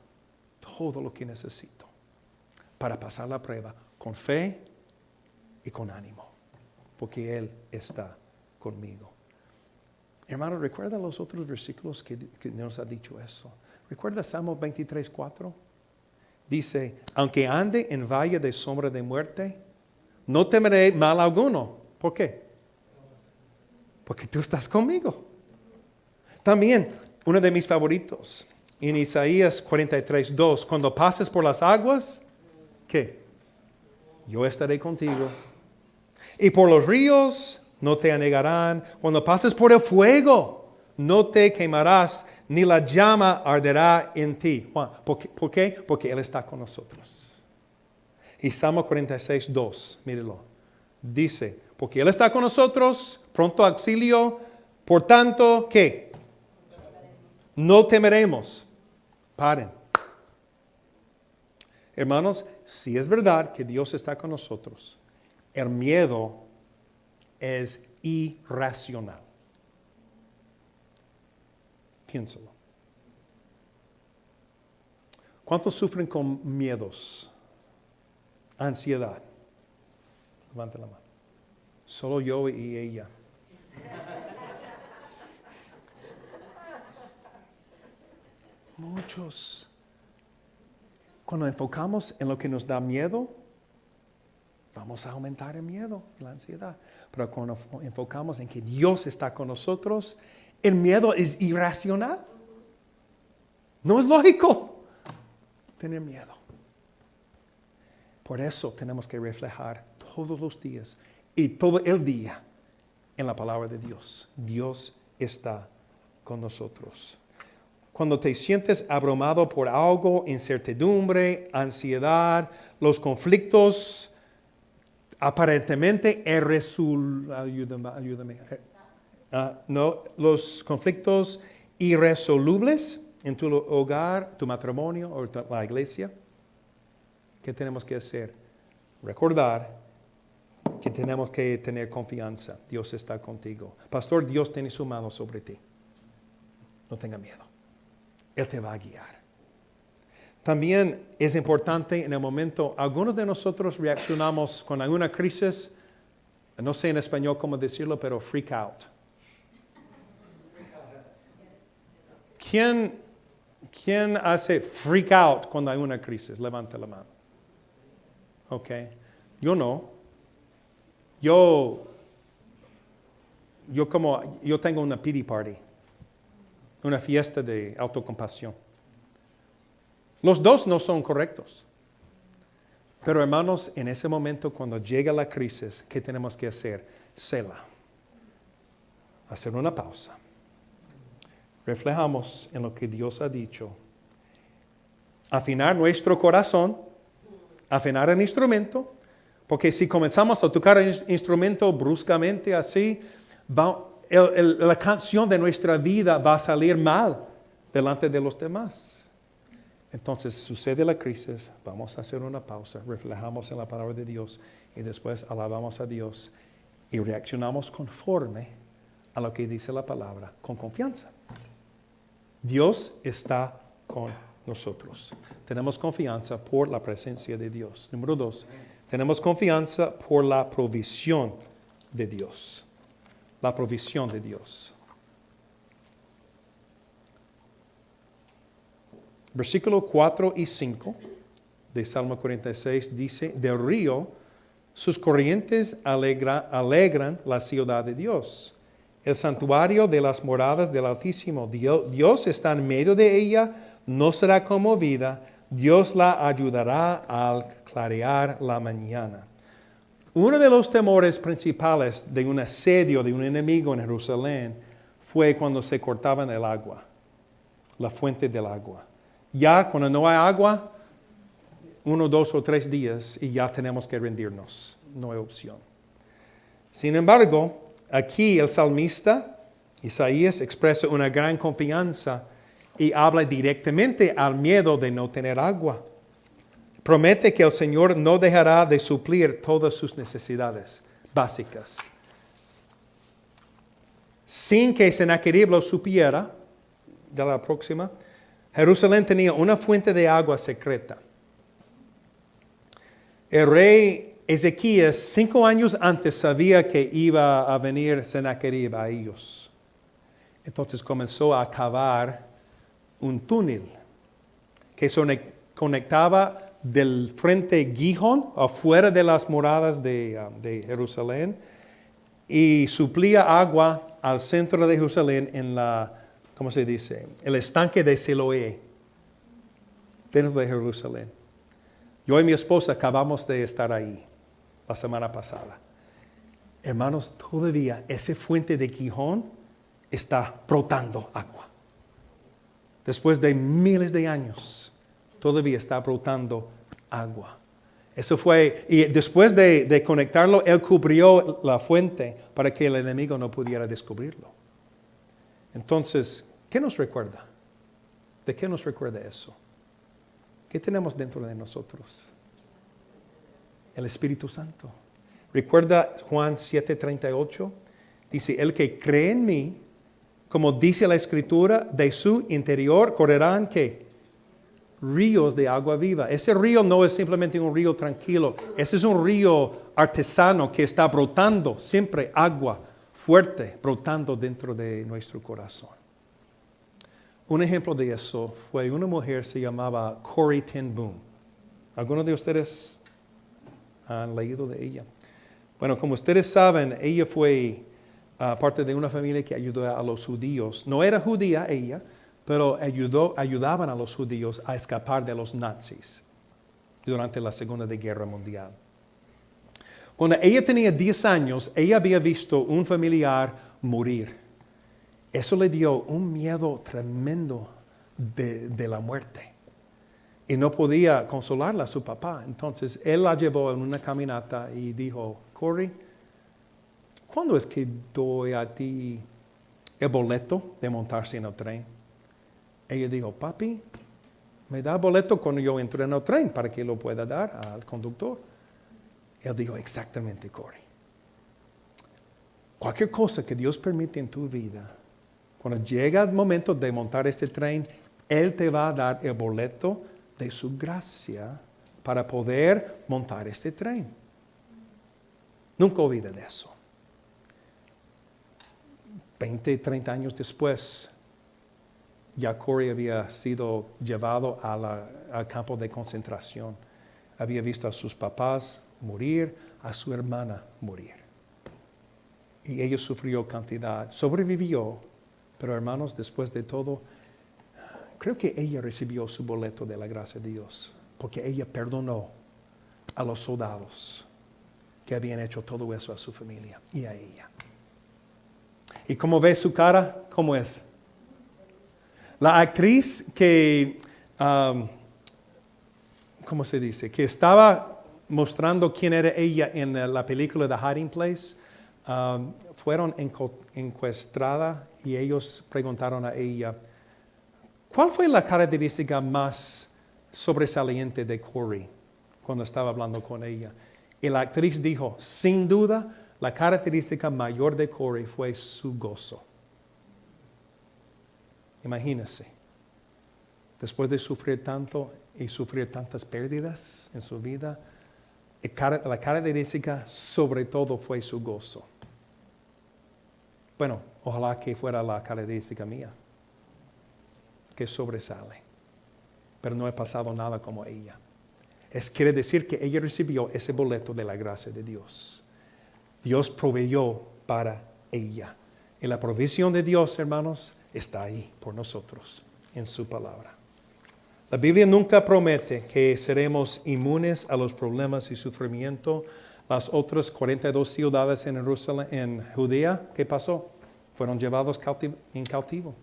todo lo que necesito para pasar la prueba con fe y con ánimo, porque Él está conmigo. Hermano, ¿recuerda los otros versículos que nos ha dicho eso? ¿Recuerda Salmo 23:4? Dice, aunque ande en valle de sombra de muerte, no temeré mal alguno. ¿Por qué? Porque tú estás conmigo. También, uno de mis favoritos, en Isaías 43:2, cuando pases por las aguas, ¿qué? Yo estaré contigo. Y por los ríos no te anegarán. Cuando pases por el fuego, no te quemarás, ni la llama arderá en ti. ¿Por qué? Porque Él está con nosotros. Y Salmo 46:2, mírelo. Dice, porque Él está con nosotros, pronto auxilio, por tanto, ¿qué? No temeremos. Paren. Hermanos, si es verdad que Dios está con nosotros, el miedo es irracional. Piénsalo. ¿Cuántos sufren con miedos? Ansiedad. Levante la mano. Solo yo y ella. Muchos. Cuando enfocamos en lo que nos da miedo, vamos a aumentar el miedo y la ansiedad. Pero cuando enfocamos en que Dios está con nosotros, el miedo es irracional. No es lógico tener miedo. Por eso tenemos que reflejar todos los días y todo el día en la palabra de Dios. Dios está con nosotros. Cuando te sientes abrumado por algo, incertidumbre, ansiedad, los conflictos aparentemente los conflictos irresolubles en tu hogar, tu matrimonio o la iglesia, ¿qué tenemos que hacer? Recordar que tenemos que tener confianza. Dios está contigo. Pastor, Dios tiene su mano sobre ti. No tenga miedo. Él te va a guiar. También es importante en el momento, algunos de nosotros reaccionamos con alguna crisis, no sé en español cómo decirlo, pero freak out. ¿Quién hace freak out cuando hay una crisis? Levanta la mano. Ok. Yo no. Yo tengo una pity party. una fiesta de autocompasión. Los dos no son correctos. Pero hermanos, en ese momento cuando llega la crisis, ¿qué tenemos que hacer? Selah. Hacer una pausa. Reflejamos en lo que Dios ha dicho. Afinar nuestro corazón, afinar el instrumento, porque si comenzamos a tocar el instrumento bruscamente así, la canción de nuestra vida va a salir mal delante de los demás. Entonces sucede la crisis, vamos a hacer una pausa, reflejamos en la palabra de Dios y después alabamos a Dios y reaccionamos conforme a lo que dice la palabra, con confianza. Dios está con nosotros. Tenemos confianza por la presencia de Dios. Número 2, tenemos confianza por la provisión de Dios. La provisión de Dios. Versículos 4 y 5 de Salmo 46 dice, del río sus corrientes alegran la ciudad de Dios, el santuario de las moradas del Altísimo. Dios está en medio de ella, no será conmovida, Dios la ayudará al clarear la mañana. Uno de los temores principales de un asedio de un enemigo en Jerusalén fue cuando se cortaban el agua, la fuente del agua. Ya cuando no hay agua, 1, 2 o 3 días y ya tenemos que rendirnos. No hay opción. Sin embargo, aquí el salmista Isaías expresa una gran confianza y habla directamente al miedo de no tener agua. Promete que el Señor no dejará de suplir todas sus necesidades básicas. Sin que Sennacherib lo supiera, de la próxima, Jerusalén tenía una fuente de agua secreta. El rey Ezequías, 5 años antes, sabía que iba a venir Sennacherib a ellos. Entonces comenzó a cavar un túnel que conectaba del frente Gihón, afuera de las moradas de Jerusalén, y suplía agua al centro de Jerusalén en ¿cómo se dice? El estanque de Siloé, dentro de Jerusalén. Yo y mi esposa acabamos de estar ahí la semana pasada. Hermanos, todavía esa fuente de Gihón está brotando agua. Después de miles de años, todavía está brotando agua. Eso fue, y después de conectarlo, él cubrió la fuente para que el enemigo no pudiera descubrirlo. Entonces, ¿qué nos recuerda? ¿De qué nos recuerda eso? ¿Qué tenemos dentro de nosotros? El Espíritu Santo. ¿Recuerda Juan 7:38? Dice, el que cree en mí, como dice la Escritura, de su interior correrán, ¿qué? Ríos de agua viva. Ese río no es simplemente un río tranquilo. Ese es un río artesano que está brotando siempre agua fuerte, brotando dentro de nuestro corazón. Un ejemplo de eso fue una mujer, se llamaba Corrie ten Boom. ¿Algunos de ustedes han leído de ella? Bueno, como ustedes saben, ella fue parte de una familia que ayudó a los judíos. No era judía ella, pero ayudaban a los judíos a escapar de los nazis durante la Segunda Guerra Mundial. Cuando ella tenía 10 años, ella había visto un familiar morir. Eso le dio un miedo tremendo de la muerte. Y no podía consolarla a su papá. Entonces, él la llevó en una caminata y dijo, Corrie, ¿cuándo es que doy a ti el boleto de montarse en el tren? Ella dijo, papi, me da boleto cuando yo entre en el tren para que lo pueda dar al conductor. Él dijo, exactamente, Corrie. Cualquier cosa que Dios permite en tu vida, cuando llega el momento de montar este tren, Él te va a dar el boleto de su gracia para poder montar este tren. Nunca olvide de eso. 20, 30 años después, ya Corrie había sido llevado al campo de concentración. Había visto a sus papás morir, a su hermana morir. Y ella sufrió cantidad, sobrevivió, Pero hermanos, después de todo, creo que ella recibió su boleto de la gracia de Dios, porque ella perdonó a los soldados que habían hecho todo eso a su familia y a ella. ¿Y cómo ve su cara? ¿Cómo es? La actriz que, ¿cómo se dice? Que estaba mostrando quién era ella en la película The Hiding Place, fueron encuestadas y ellos preguntaron a ella, ¿cuál fue la característica más sobresaliente de Corey cuando estaba hablando con ella? Y la actriz dijo, sin duda, la característica mayor de Corey fue su gozo. Imagínense, después de sufrir tanto y sufrir tantas pérdidas en su vida, la característica sobre todo fue su gozo. Bueno, ojalá que fuera la característica mía, que sobresale. Pero no he pasado nada como ella. Quiere decir que ella recibió ese boleto de la gracia de Dios. Dios proveyó para ella. Y la provisión de Dios, hermanos, está ahí por nosotros, en su palabra. La Biblia nunca promete que seremos inmunes a los problemas y sufrimiento. Las otras 42 ciudades en Jerusalén, en Judea, ¿qué pasó? Fueron llevados en cautivo.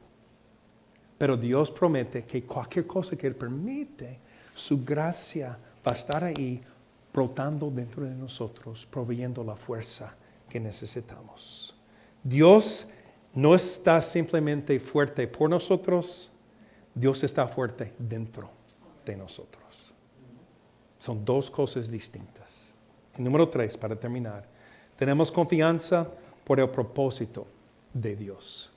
Pero Dios promete que cualquier cosa que Él permite, su gracia va a estar ahí, brotando dentro de nosotros, proveyendo la fuerza que necesitamos. Dios no está simplemente fuerte por nosotros, Dios está fuerte dentro de nosotros. Son dos cosas distintas. Y número 3, para terminar, tenemos confianza por el propósito de Dios.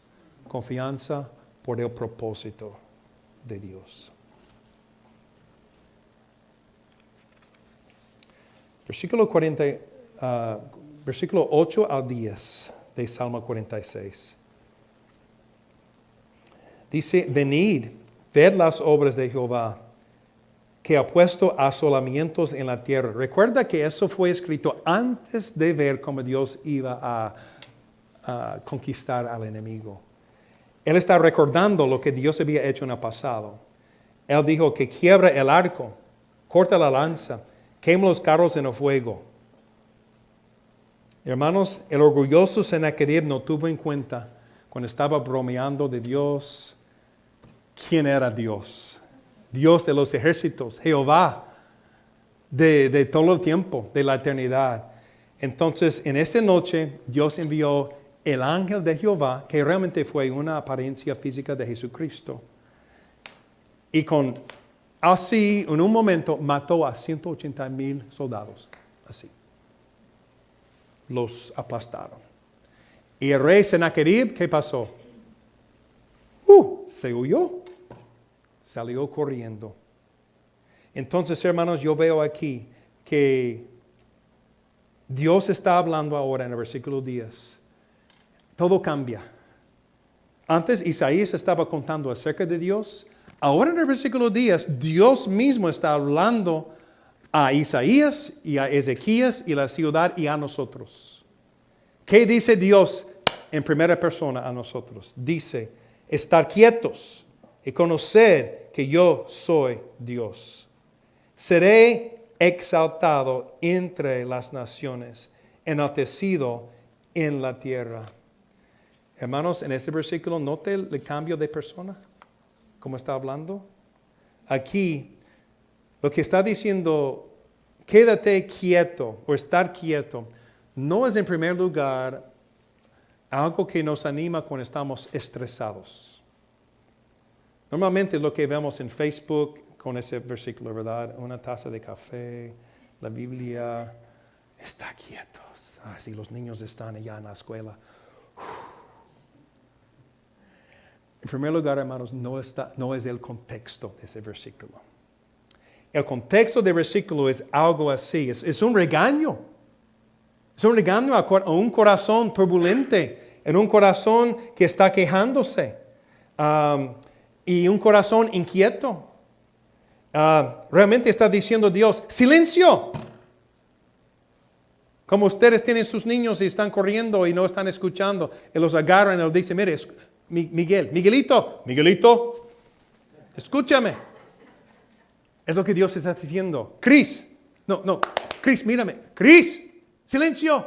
Confianza por el propósito de Dios. Versículo 8 al 10 de Salmo 46. Dice, venid, ved las obras de Jehová, que ha puesto asolamientos en la tierra. Recuerda que eso fue escrito antes de ver cómo Dios iba a conquistar al enemigo. Él está recordando lo que Dios había hecho en el pasado. Él dijo que quiebra el arco, corta la lanza, quema los carros en el fuego. Hermanos, el orgulloso Sennacherib no tuvo en cuenta cuando estaba bromeando de Dios, quién era Dios. Dios de los ejércitos, Jehová, de todo el tiempo, de la eternidad. Entonces, en esa noche, Dios envió el ángel de Jehová, que realmente fue una apariencia física de Jesucristo. Y así, en un momento, mató a 180,000 soldados. Así. Los aplastaron. Y el rey Sennacherib, ¿qué pasó? Se huyó. Salió corriendo. Entonces, hermanos, yo veo aquí que Dios está hablando ahora en el versículo 10. Todo cambia. Antes Isaías estaba contando acerca de Dios. Ahora en el versículo 10, Dios mismo está hablando a Isaías y a Ezequías y a la ciudad y a nosotros. ¿Qué dice Dios en primera persona a nosotros? Dice, estar quietos y conocer que yo soy Dios. Seré exaltado entre las naciones, enaltecido en la tierra. Hermanos, en este versículo, note el cambio de persona, como está hablando. Aquí, lo que está diciendo, quédate quieto o estar quieto, no es en primer lugar algo que nos anima cuando estamos estresados. Normalmente lo que vemos en Facebook con ese versículo, ¿verdad? Una taza de café, la Biblia, está quietos. Si los niños están allá en la escuela. En primer lugar, hermanos, no es el contexto de ese versículo. El contexto del versículo es algo así, es un regaño. Es un regaño a un corazón turbulente, en un corazón que está quejándose. Y un corazón inquieto. Realmente está diciendo Dios, ¡silencio! Como ustedes tienen sus niños y están corriendo y no están escuchando, y los agarran y les dicen, Miguelito, escúchame. Es lo que Dios está diciendo. Cris, Cris, mírame. Cris, silencio.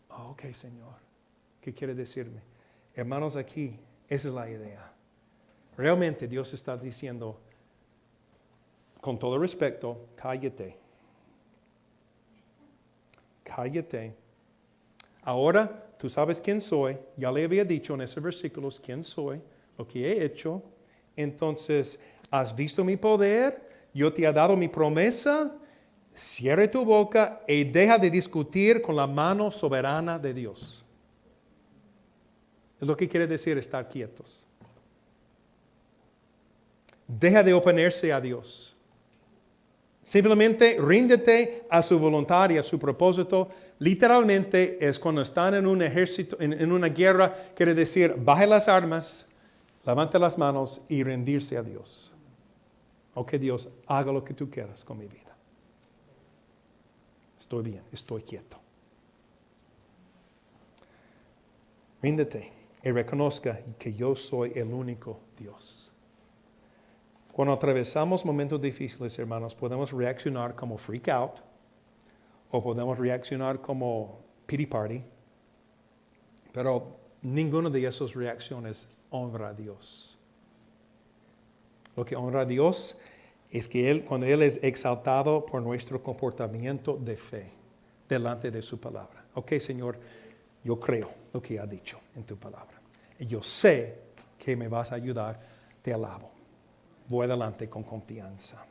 Oh, ok, Señor. ¿Qué quiere decirme? Hermanos, aquí, esa es la idea. Realmente Dios está diciendo, con todo respeto, cállate. Cállate. Ahora tú sabes quién soy. Ya le había dicho en esos versículos quién soy, lo que he hecho. Entonces, has visto mi poder. Yo te he dado mi promesa. Cierre tu boca y deja de discutir con la mano soberana de Dios. Es lo que quiere decir estar quietos. Deja de oponerse a Dios. Simplemente ríndete a su voluntad y a su propósito. Literalmente es cuando están en un ejército, en una guerra, quiere decir, baje las armas, levante las manos y rendirse a Dios. Ok, Dios, haga lo que tú quieras con mi vida. Estoy bien, estoy quieto. Ríndete y reconozca que yo soy el único Dios. Cuando atravesamos momentos difíciles, hermanos, podemos reaccionar como freak out o podemos reaccionar como pity party, pero ninguna de esas reacciones honra a Dios. Lo que honra a Dios es que cuando Él es exaltado por nuestro comportamiento de fe delante de su palabra. Ok, Señor, yo creo lo que ha dicho en tu palabra. Y yo sé que me vas a ayudar, te alabo. Voy adelante con confianza.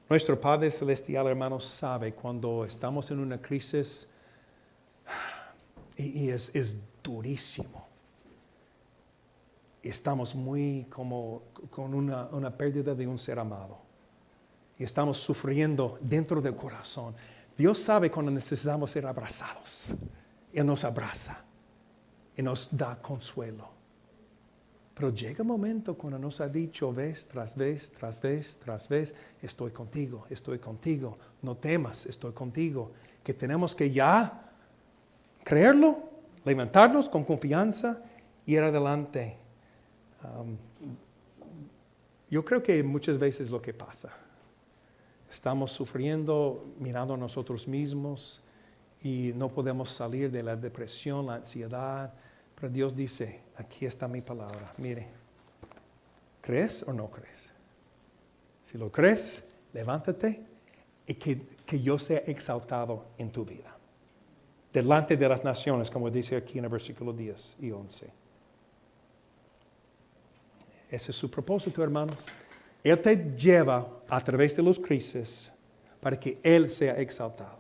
Nuestro Padre Celestial, hermanos, sabe cuando estamos en una crisis y es durísimo. Estamos muy como con una pérdida de un ser amado. Y estamos sufriendo dentro del corazón. Dios sabe cuando necesitamos ser abrazados. Él nos abraza y nos da consuelo. Pero llega un momento cuando nos ha dicho vez tras vez, estoy contigo, no temas, estoy contigo. Que tenemos que ya creerlo, levantarnos con confianza y ir adelante. Yo creo que muchas veces lo que pasa, estamos sufriendo, mirando a nosotros mismos y no podemos salir de la depresión, la ansiedad. Pero Dios dice, aquí está mi palabra. Mire, ¿crees o no crees? Si lo crees, levántate y que yo sea exaltado en tu vida. Delante de las naciones, como dice aquí en el versículo 10 y 11. Ese es su propósito, hermanos. Él te lleva a través de las crisis para que Él sea exaltado.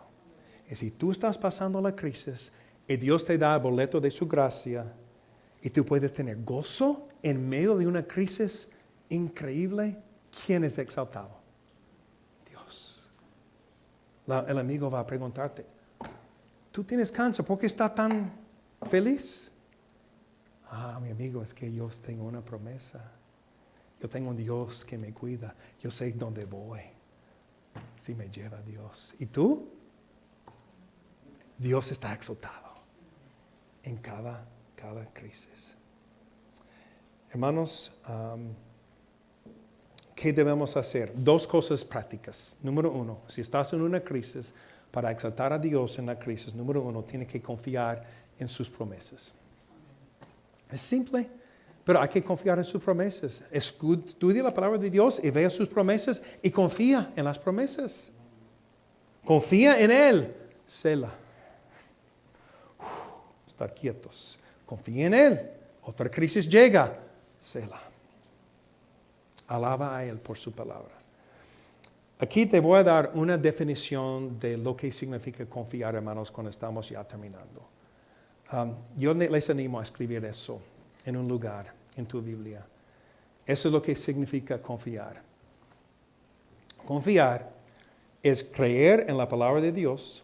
Y si tú estás pasando la crisis y Dios te da el boleto de su gracia y tú puedes tener gozo en medio de una crisis increíble, ¿quién es exaltado? Dios. El amigo va a preguntarte, ¿tú tienes cáncer? ¿Por qué estás tan feliz? Mi amigo, es que yo tengo una promesa. Yo tengo un Dios que me cuida. Yo sé dónde voy. Si me lleva Dios. ¿Y tú? Dios está exaltado en cada crisis. Hermanos, ¿qué debemos hacer? 2 cosas prácticas. Número 1, si estás en una crisis, para exaltar a Dios en la crisis, número 1, tienes que confiar en sus promesas. Es simple, pero hay que confiar en sus promesas. Estudia la palabra de Dios y vea sus promesas y confía en las promesas. Confía en Él. Selah. Estar quietos. Confía en Él. Otra crisis llega. Selah. Alaba a Él por su palabra. Aquí te voy a dar una definición de lo que significa confiar, hermanos, cuando estamos ya terminando. Yo les animo a escribir eso en un lugar en tu Biblia. Eso es lo que significa confiar. Confiar es creer en la palabra de Dios,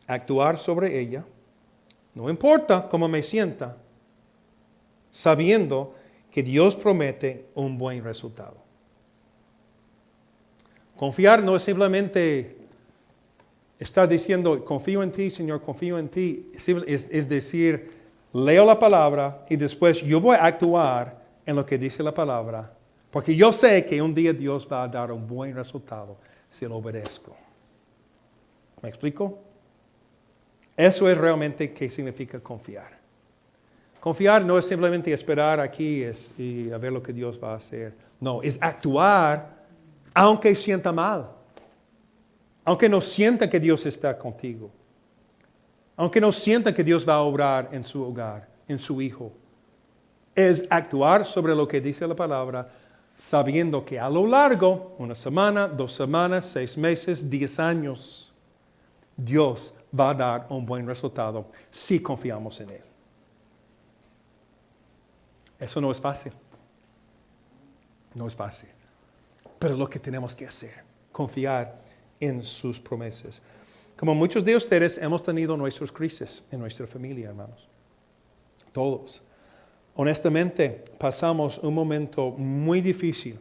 actuar sobre ella, no importa cómo me sienta, sabiendo que Dios promete un buen resultado. Confiar no es simplemente estar diciendo, confío en ti, Señor, confío en ti. Es decir, leo la palabra y después yo voy a actuar en lo que dice la palabra, porque yo sé que un día Dios va a dar un buen resultado si lo obedezco. ¿Me explico? Eso es realmente qué significa confiar. Confiar no es simplemente esperar aquí y a ver lo que Dios va a hacer. No, es actuar aunque sienta mal. Aunque no sienta que Dios está contigo. Aunque no sienta que Dios va a obrar en su hogar, en su hijo. Es actuar sobre lo que dice la palabra, sabiendo que a lo largo, 1 semana, 2 semanas, 6 meses, 10 años, Dios va a dar un buen resultado si confiamos en Él. Eso no es fácil. No es fácil. Pero lo que tenemos que hacer, confiar en sus promesas. Como muchos de ustedes hemos tenido nuestras crisis en nuestra familia, hermanos. Todos. Honestamente, pasamos un momento muy difícil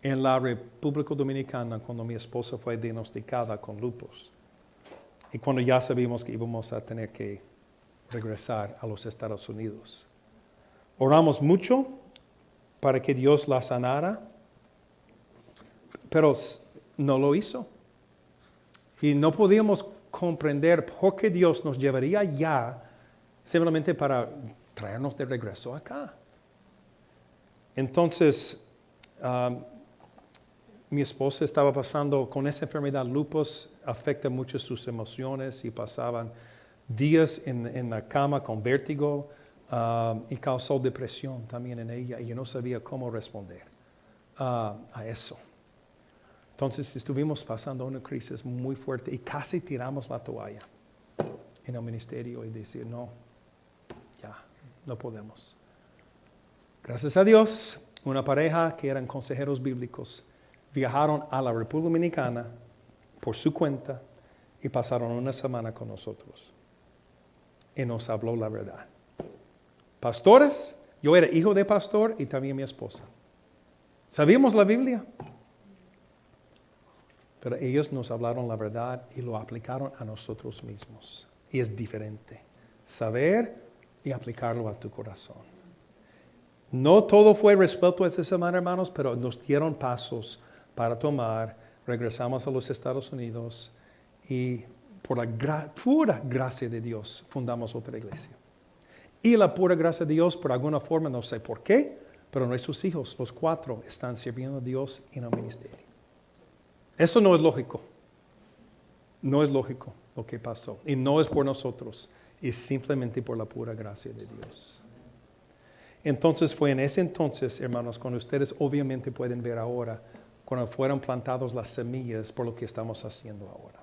en la República Dominicana cuando mi esposa fue diagnosticada con lupus. Y cuando ya sabíamos que íbamos a tener que regresar a los Estados Unidos. Oramos mucho para que Dios la sanara, pero no lo hizo. Y no podíamos comprender por qué Dios nos llevaría ya simplemente para traernos de regreso acá. Entonces, mi esposa estaba pasando con esa enfermedad, lupus, afecta mucho sus emociones y pasaban días en la cama con vértigo y causó depresión también en ella y yo no sabía cómo responder a eso. Entonces estuvimos pasando una crisis muy fuerte y casi tiramos la toalla en el ministerio y decir, no, ya, no podemos. Gracias a Dios, una pareja que eran consejeros bíblicos viajaron a la República Dominicana por su cuenta y pasaron una semana con nosotros. Y nos habló la verdad. Pastores, yo era hijo de pastor y también mi esposa. ¿Sabíamos la Biblia? Pero ellos nos hablaron la verdad y lo aplicaron a nosotros mismos. Y es diferente. Saber y aplicarlo a tu corazón. No todo fue resuelto esta semana, hermanos, pero nos dieron pasos para tomar. Regresamos a los Estados Unidos y por la pura gracia de Dios fundamos otra iglesia. Y la pura gracia de Dios, por alguna forma, no sé por qué, pero nuestros hijos, los 4, están sirviendo a Dios en el ministerio. Eso no es lógico. No es lógico lo que pasó. Y no es por nosotros. Es simplemente por la pura gracia de Dios. Entonces fue en ese entonces, hermanos, cuando ustedes obviamente pueden ver ahora, cuando fueron plantados las semillas por lo que estamos haciendo ahora.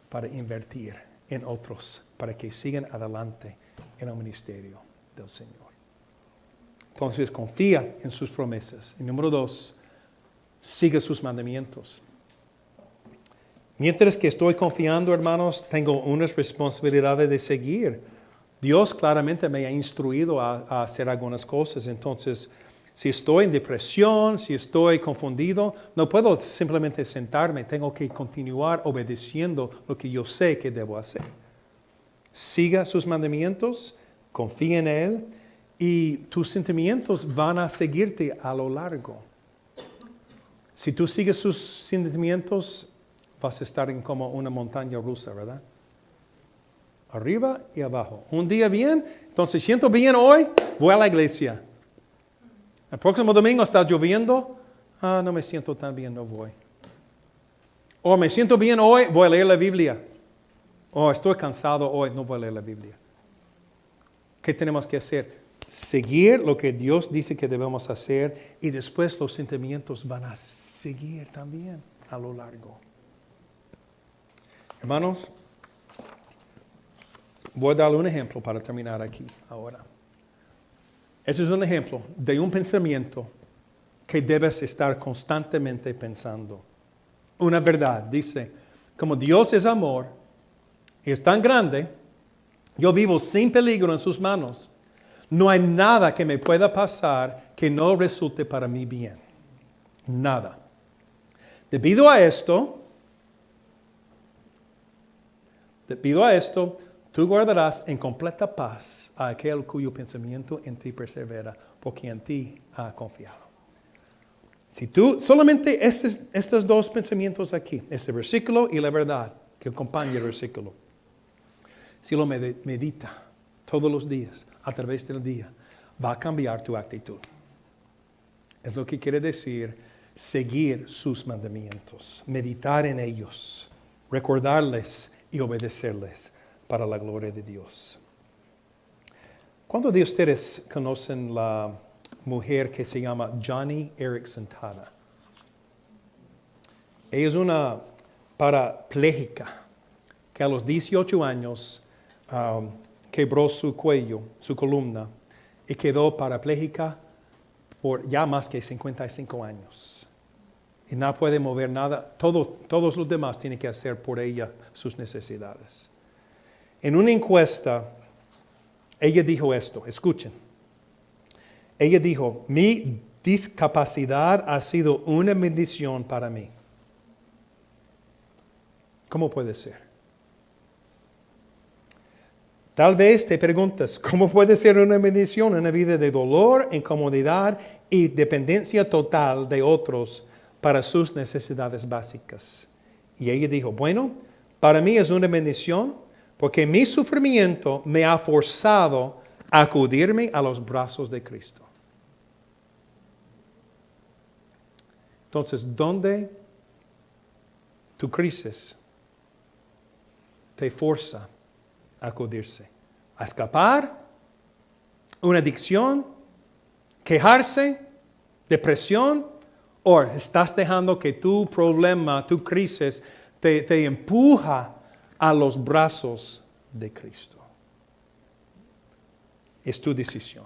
Para invertir en otros, para que sigan adelante en el ministerio del Señor. Entonces confía en sus promesas. Y número 2, sigue sus mandamientos. Mientras que estoy confiando, hermanos, tengo unas responsabilidades de seguir. Dios claramente me ha instruido a hacer algunas cosas. Entonces, si estoy en depresión, si estoy confundido, no puedo simplemente sentarme. Tengo que continuar obedeciendo lo que yo sé que debo hacer. Siga sus mandamientos, confía en Él y tus sentimientos van a seguirte a lo largo. Si tú sigues sus sentimientos, vas a estar en como una montaña rusa, ¿verdad? Arriba y abajo. Un día bien, entonces siento bien hoy, voy a la iglesia. El próximo domingo está lloviendo, no me siento tan bien, no voy. O me siento bien hoy, voy a leer la Biblia. O estoy cansado hoy, no voy a leer la Biblia. ¿Qué tenemos que hacer? Seguir lo que Dios dice que debemos hacer y después los sentimientos van a seguir también a lo largo. Hermanos, voy a darle un ejemplo para terminar aquí ahora. Ese es un ejemplo de un pensamiento que debes estar constantemente pensando. Una verdad, dice, como Dios es amor y es tan grande, yo vivo sin peligro en sus manos. No hay nada que me pueda pasar que no resulte para mi bien. Nada. Debido a esto, Tú guardarás en completa paz a aquel cuyo pensamiento en ti persevera, porque en ti ha confiado. Si tú solamente estos dos pensamientos aquí, este versículo y la verdad que acompaña el versículo, si lo medita todos los días, a través del día, va a cambiar tu actitud. Es lo que quiere decir seguir sus mandamientos, meditar en ellos, recordarles y obedecerles para la gloria de Dios. ¿Cuántos de ustedes conocen la mujer que se llama Joni Eareckson Tada? Ella es una parapléjica que a los 18 años quebró su cuello, su columna, y quedó parapléjica por ya más que 55 años. Y no puede mover nada. Todos los demás tienen que hacer por ella sus necesidades. En una encuesta, ella dijo esto, escuchen. Ella dijo, mi discapacidad ha sido una bendición para mí. ¿Cómo puede ser? Tal vez te preguntas, ¿cómo puede ser una bendición en una vida de dolor, incomodidad y dependencia total de otros para sus necesidades básicas? Y ella dijo, bueno, para mí es una bendición porque mi sufrimiento me ha forzado a acudirme a los brazos de Cristo. Entonces, ¿dónde tu crisis te forza a acudirse? ¿A escapar? ¿Una adicción? ¿Quejarse? ¿Depresión? ¿O estás dejando que tu problema, tu crisis, te empuja a los brazos de Cristo? Es tu decisión.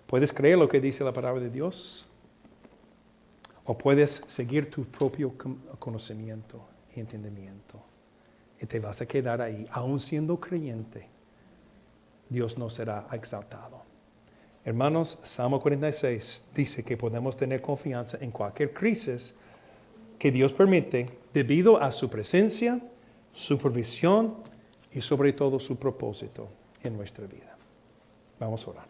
¿Puedes creer lo que dice la palabra de Dios? ¿O puedes seguir tu propio conocimiento y entendimiento? Y te vas a quedar ahí, aún siendo creyente. Dios no será exaltado. Hermanos, Salmo 46 dice que podemos tener confianza en cualquier crisis que Dios permite debido a su presencia, su provisión y sobre todo su propósito en nuestra vida. Vamos a orar.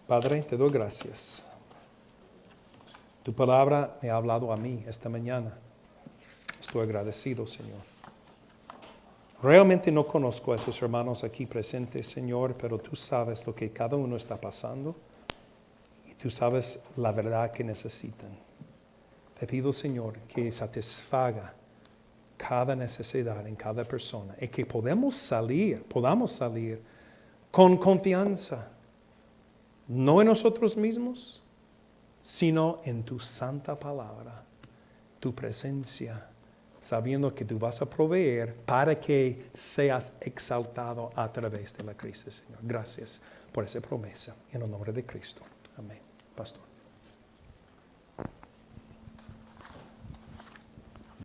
Padre, te doy gracias. Tu palabra me ha hablado a mí esta mañana. Estoy agradecido, Señor. Realmente no conozco a esos hermanos aquí presentes, Señor, pero tú sabes lo que cada uno está pasando y tú sabes la verdad que necesitan. Te pido, Señor, que satisfaga cada necesidad en cada persona y que podamos salir con confianza, no en nosotros mismos, sino en tu santa palabra, tu presencia, sabiendo que tú vas a proveer para que seas exaltado a través de la crisis, Señor. Gracias por esa promesa, en el nombre de Cristo. Amén. Pastor.